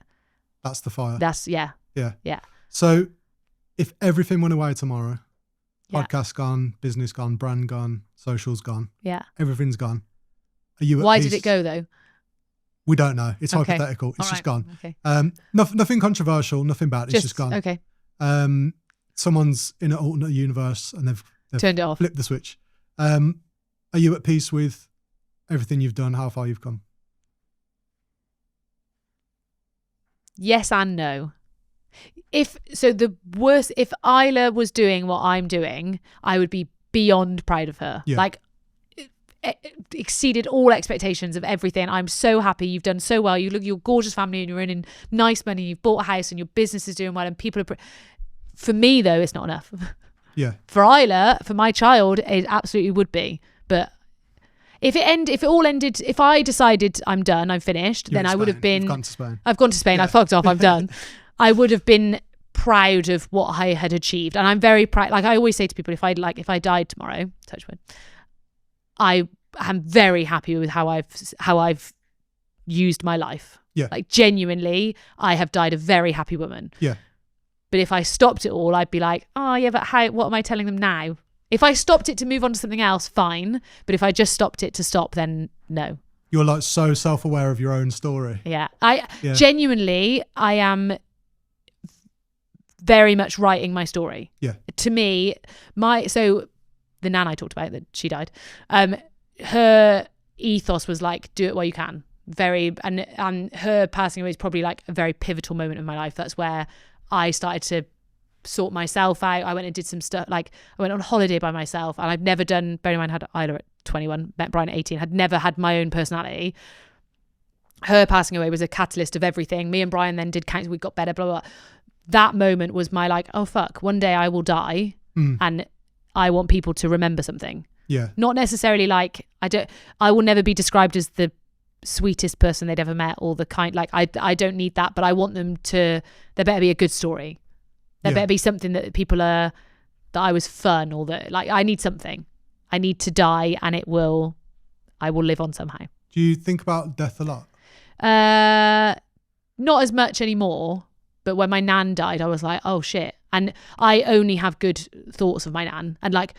That's the fire. Yeah. So if everything went away tomorrow, podcast gone, business gone, brand gone, socials gone. Yeah. Everything's gone. Are you at Why peace? Did it go though? We don't know. It's hypothetical. It's just gone. Okay. Nothing controversial. Nothing bad. It's just gone. Okay. Someone's in an alternate universe and they've turned it off. Flipped the switch. Are you at peace with everything you've done? How far you've come? Yes and no. If Isla was doing what I'm doing, I would be beyond proud of her. Yeah. Like, exceeded all expectations of everything. I'm so happy. You've done so well. You look, your gorgeous family, and you're earning nice money. You've bought a house, and your business is doing well, and people are. For me though, it's not enough. Yeah. For Isla, for my child, it absolutely would be. But if I decided I'm done, I'm finished, then I would have been. You've gone to Spain. I've gone to Spain. I fucked off. I'm done. I would have been proud of what I had achieved, and I'm very proud. Like I always say to people, if I died tomorrow, touch wood, I am very happy with how I've used my life. Yeah. Like genuinely, I have died a very happy woman. Yeah. But if I stopped it all, I'd be like, oh yeah, but what am I telling them now? If I stopped it to move on to something else, fine. But if I just stopped it to stop, then no. You're like so self-aware of your own story. Yeah. Genuinely, I am very much writing my story. Yeah. To me, the nan I talked about that she died, her ethos was like, do it while you can. And her passing away is probably like a very pivotal moment in my life. That's where I started to sort myself out. I went and did some stuff, like I went on holiday by myself, and I've never done, bearing in mind I had Isla at 21, met Brian at 18, had never had my own personality. Her passing away was a catalyst of everything. Me and Brian then did counseling, we got better, blah, blah, blah. That moment was my like, oh fuck, one day I will die and I want people to remember something. Yeah. Not necessarily like, I will never be described as the sweetest person they'd ever met, or the kind, like I don't need that, but I want them to, there better be a good story. There better be something that people are that I was fun, or that like I need something. I need to die, and I will live on somehow. Do you think about death a lot? Not as much anymore, but when my nan died, I was like, oh shit. And I only have good thoughts of my nan. And like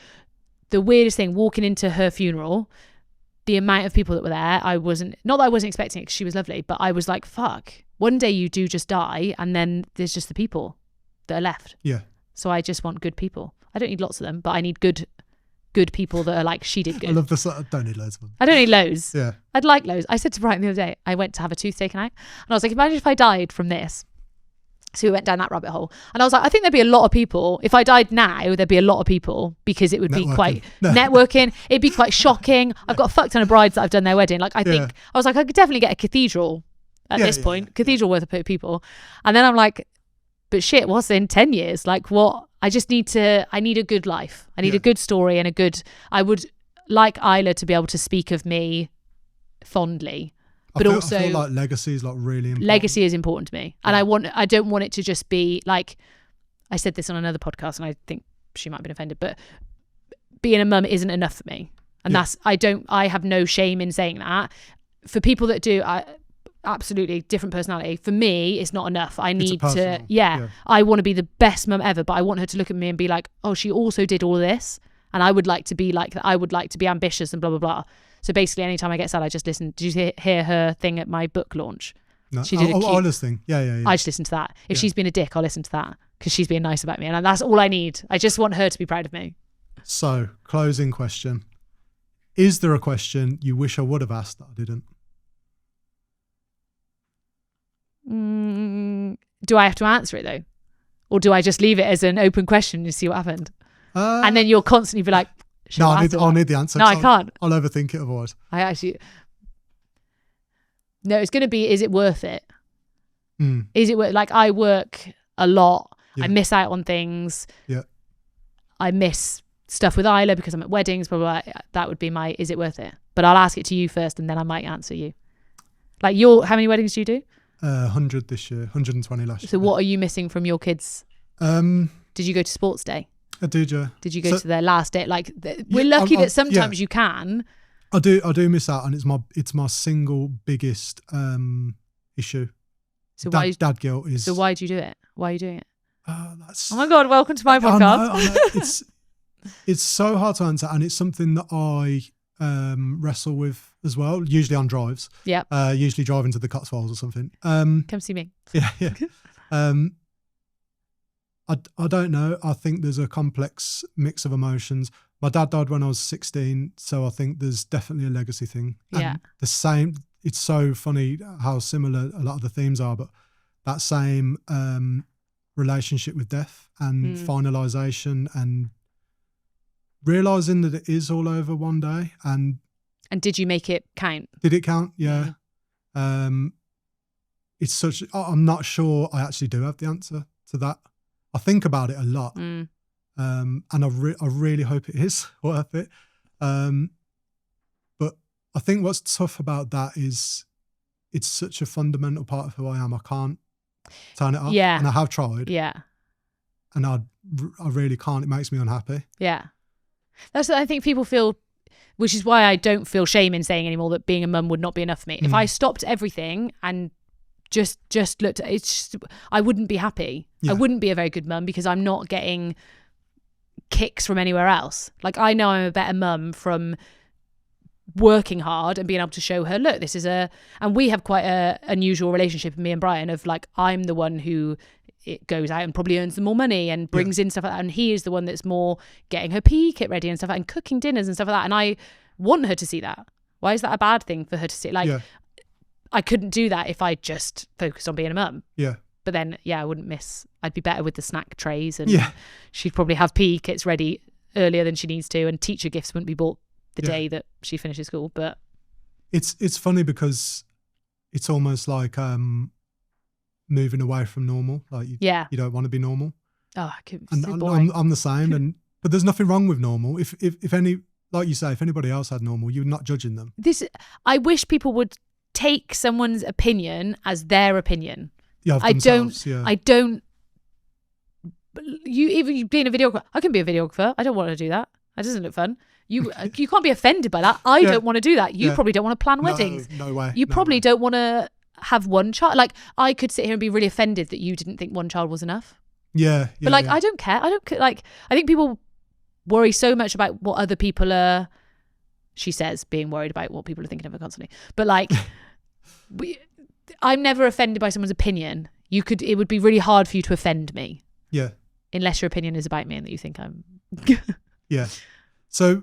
the weirdest thing, walking into her funeral, the amount of people that were there, not that I wasn't expecting it because she was lovely, but I was like, fuck, one day you do just die, and then there's just the people that are left. Yeah. So I just want good people. I don't need lots of them, but I need good people that are like, she did good. I love this. I don't need loads of them. I don't need loads. Yeah. I'd like loads. I said to Brighton the other day, I went to have a tooth taken out, and I was like, imagine if I died from this. So we went down that rabbit hole, and I was like, I think there'd be a lot of people. If I died now, there'd be a lot of people, because it would be quite networking. It'd be quite shocking. I've got a fuck ton of brides that I've done their wedding. Like I think I was like, I could definitely get a cathedral at this point. Cathedral worth of people. And then I'm like, but shit, what's in 10 years? Like what? I need a good life. I need a good story and I would like Isla to be able to speak of me fondly. But I feel like legacy is like really important. Legacy is important to me. And I don't want it to just be like, I said this on another podcast and I think she might have been offended, but being a mum isn't enough for me. And I have no shame in saying that. For people that do, absolutely different personality. For me, it's not enough. I need to, I want to be the best mum ever, but I want her to look at me and be like, oh, she also did all this. And I would like to be like that. I would like to be ambitious and blah, blah, blah. So basically, anytime I get sad, I just listen. Did you hear her thing at my book launch? No. She did Isla's thing. Yeah. I just listen to that. If she's been a dick, I'll listen to that because she's being nice about me. And that's all I need. I just want her to be proud of me. So, closing question. Is there a question you wish I would have asked that I didn't? Do I have to answer it though? Or do I just leave it as an open question and see what happened? And then you'll constantly be like, no, I'll need the answer. No, I can't. I'll overthink it otherwise. No, it's going to be, is it worth it? Is it worth, like I work a lot. I miss out on things. Yeah. I miss stuff with Isla because I'm at weddings, blah, blah, blah. That would be my, is it worth it? But I'll ask it to you first and then I might answer you. Like how many weddings do you do? 100 this year, 120 last year. So what are you missing from your kids? Did you go to sports day? I did, yeah. Did you go to their last day? Like we're lucky that sometimes you can. I do miss out, and it's my single biggest issue. So dad guilt is. So why do you do it? Why are you doing it? Oh my God! Welcome to my podcast. I know. It's so hard to answer, and it's something that I wrestle with as well. Usually on drives. Yeah. Usually driving to the Cotswolds or something. Come see me. Yeah. I don't know. I think there's a complex mix of emotions. My dad died when I was 16, so I think there's definitely a legacy thing. And the same. It's so funny how similar a lot of the themes are, but that same relationship with death and finalization and realizing that it is all over one day. And did you make it count? Did it count? Yeah. It's such. I'm not sure I actually do have the answer to that. I think about it a lot, and I really hope it is worth it. But I think what's tough about that is it's such a fundamental part of who I am. I can't turn it off. Yeah. And I have tried. Yeah. And I really can't. It makes me unhappy. Yeah. That's what I think people feel, which is why I don't feel shame in saying anymore that being a mum would not be enough for me. If I stopped everything and just looked at it, I wouldn't be happy. I wouldn't be a very good mum because I'm not getting kicks from anywhere else. Like I know I'm a better mum from working hard and being able to show her, look, this is and we have quite a unusual relationship, me and Brian, of like I'm the one who it goes out and probably earns them more money and brings in stuff like that, and he is the one that's more getting her PE kit ready and stuff like that, and cooking dinners and stuff like that, and I want her to see that. Why is that a bad thing for her to see? Like I couldn't do that if I just focused on being a mum. Yeah. But then, I wouldn't miss. I'd be better with the snack trays, and she'd probably have PE kits ready earlier than she needs to, and teacher gifts wouldn't be bought the day that she finishes school. But it's funny because it's almost like moving away from normal. Like you don't want to be normal. Oh, it's and so boring. I'm the same, but there's nothing wrong with normal. If any, like you say, if anybody else had normal, you're not judging them. I wish people would take someone's opinion as their opinion. Yeah, I don't you being a videographer, I can be a videographer. I don't want to do that. That doesn't look fun. You can't be offended by that. I don't want to do that. You probably don't want to plan weddings. No way. You No probably way. don't want to have one child. Like, I could sit here and be really offended that you didn't think one child was enough. Yeah. But like, I don't care. Like, I think people worry so much about what other people are, she says, being worried about what people are thinking of her constantly. But like, I'm never offended by someone's opinion. It would be really hard for you to offend me. Yeah. Unless your opinion is about me and that you think I'm... Yeah. So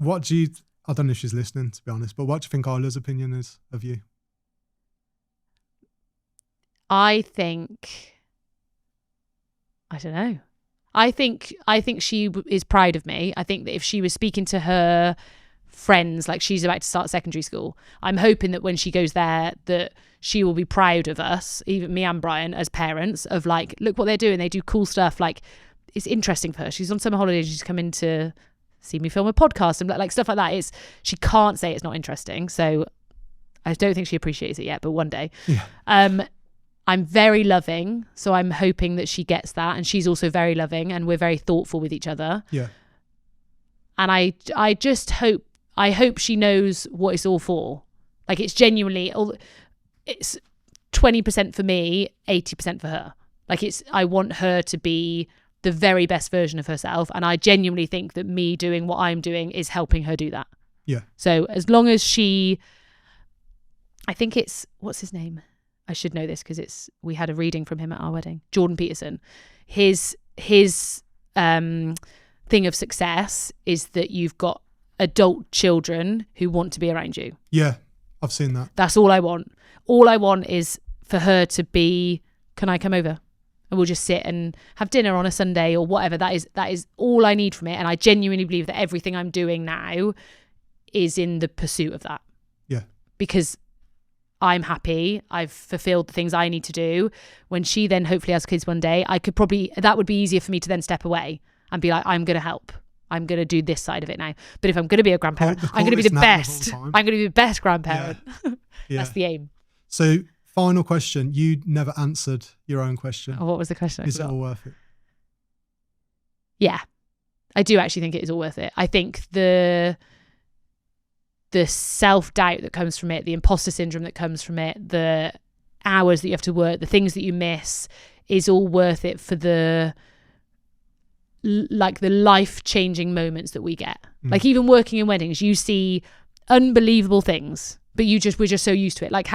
I don't know if she's listening, to be honest, but what do you think Isla's opinion is of you? I don't know. I think she is proud of me. I think that if she was speaking to her friends, like she's about to start secondary school, I'm hoping that when she goes there that she will be proud of us, even me and Brian, as parents, of like, look what they're doing. They do cool stuff. Like, it's interesting for her. She's on summer holidays. She's come in to see me film a podcast and like stuff like that. She can't say it's not interesting. So I don't think she appreciates it yet, but one day. Yeah. I'm very loving, so I'm hoping that she gets that, and she's also very loving, and we're very thoughtful with each other. Yeah. And I just hope she knows what it's all for. Like, it's genuinely, it's 20% for me, 80% for her. Like, I want her to be the very best version of herself, and I genuinely think that me doing what I'm doing is helping her do that. Yeah. So as long as I think it's, what's his name? I should know this because we had a reading from him at our wedding. Jordan Peterson. His thing of success is that you've got adult children who want to be around you. Yeah, I've seen that. That's all I want. All I want is for her to be, can I come over? And we'll just sit and have dinner on a Sunday or whatever. That is all I need from it. And I genuinely believe that everything I'm doing now is in the pursuit of that. Yeah. Because I'm happy. I've fulfilled the things I need to do. When she then hopefully has kids one day, that would be easier for me to then step away and be like, I'm going to help. I'm going to do this side of it now. But if I'm going to be a grandparent, I'm going to be the best. I'm going to be the best grandparent. Yeah. That's the aim. So final question. You never answered your own question. Oh, what was the question? Is it all worth it? Yeah. I do actually think it is all worth it. I think the self-doubt that comes from it, the imposter syndrome that comes from it, the hours that you have to work, the things that you miss is all worth it for the life-changing moments that we get. Like, even working in weddings, you see unbelievable things, but we're just so used to it. Like,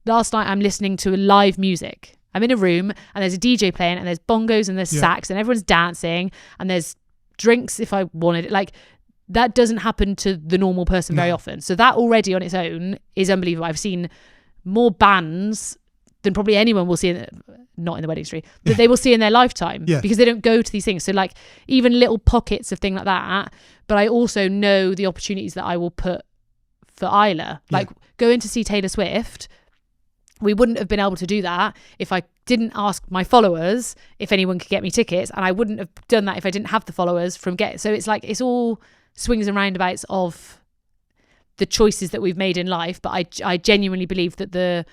last night I'm listening to live music. I'm in a room and there's a DJ playing and there's bongos and there's sax and everyone's dancing and there's drinks if I wanted it. Like, that doesn't happen to the normal person very often. So that already on its own is unbelievable. I've seen more bands than probably anyone will see, not in the wedding industry, that they will see in their lifetime because they don't go to these things. So like, even little pockets of thing like that. But I also know the opportunities that I will put for Isla. Like, going to see Taylor Swift, we wouldn't have been able to do that if I didn't ask my followers if anyone could get me tickets. And I wouldn't have done that if I didn't have the followers so it's like, it's all swings and roundabouts of the choices that we've made in life. But I genuinely believe that the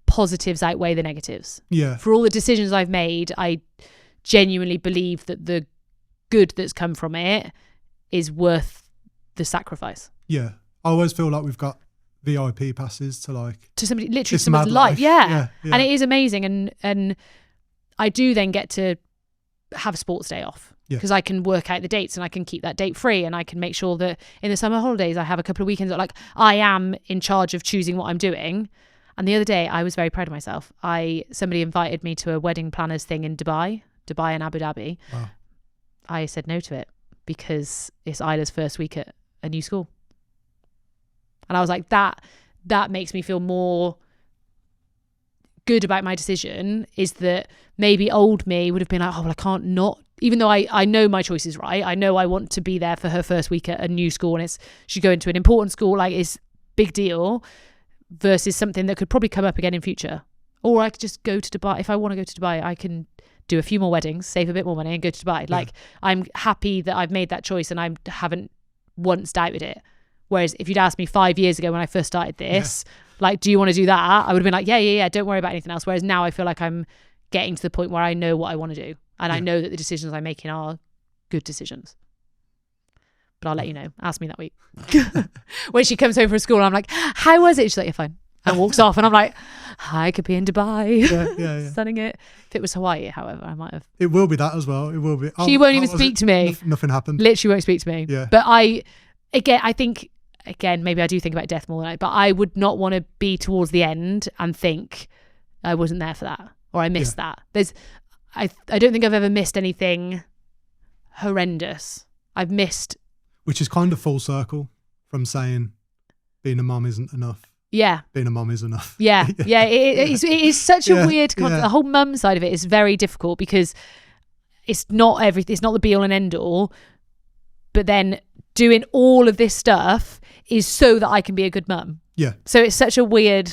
positives outweigh the negatives. Yeah. For all the decisions I've made, I genuinely believe that the good that's come from it is worth the sacrifice. Yeah. I always feel like we've got VIP passes to somebody, literally It's someone's mad life. life. Yeah. Yeah. And it is amazing. And I do then get to have a sports day off because I can work out the dates and I can keep that date free, and I can make sure that in the summer holidays I have a couple of weekends that, like, I am in charge of choosing what I'm doing. And the other day I was very proud of myself. Somebody invited me to a wedding planners thing in Dubai and Abu Dhabi. Wow. I said no to it because it's Isla's first week at a new school. And I was like, that makes me feel more good about my decision, is that maybe old me would have been like, oh, well, I can't not, even though I know my choice is right. I know I want to be there for her first week at a new school, and she's going to an important school, like, it's big deal, versus something that could probably come up again in future. Or I could just go to Dubai. If I want to go to Dubai, I can do a few more weddings, save a bit more money and go to Dubai. Like, I'm happy that I've made that choice and I haven't once doubted it. Whereas if you'd asked me 5 years ago when I first started this, like, do you want to do that? I would have been like, yeah, don't worry about anything else. Whereas now I feel like I'm getting to the point where I know what I want to do. And I know that the decisions I'm making are good decisions. But I'll let you know. Ask me that week. When she comes home from school, I'm like, how was it? She's like, you're fine. And walks off. And I'm like, I could be in Dubai. Yeah. Stunning it. If it was Hawaii, however, I might have. It will be that as well. It will be. She won't even speak to me. Nothing happened. Literally won't speak to me. Yeah. But I think, maybe I do think about death more than but I would not want to be towards the end and think I wasn't there for that or I missed that. I don't think I've ever missed anything horrendous. I've missed. Which is kind of full circle from saying being a mom isn't enough. Yeah. Being a mom is enough. Yeah. Yeah. It is such a weird concept. The whole mum side of it is very difficult because it's not everything. It's not the be all and end all. But then doing all of this stuff is so that I can be a good mum. Yeah. So it's such a weird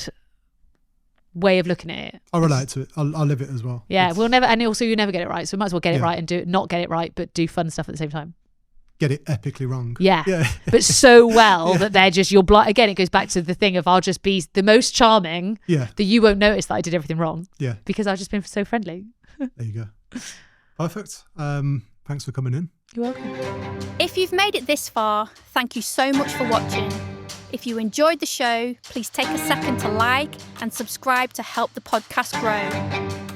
way of looking at it. I relate to it. I'll live it as well. Yeah. We'll never, and also you never get it right. So we might as well get it right and not get it right, but do fun stuff at the same time. Get it epically wrong. Yeah. But so well that they're just, you're blind. Again, it goes back to the thing of I'll just be the most charming that you won't notice that I did everything wrong. Yeah. Because I've just been so friendly. There you go. Perfect. Thanks for coming in. You're welcome. If you've made it this far, thank you so much for watching. If you enjoyed the show, please take a second to like and subscribe to help the podcast grow.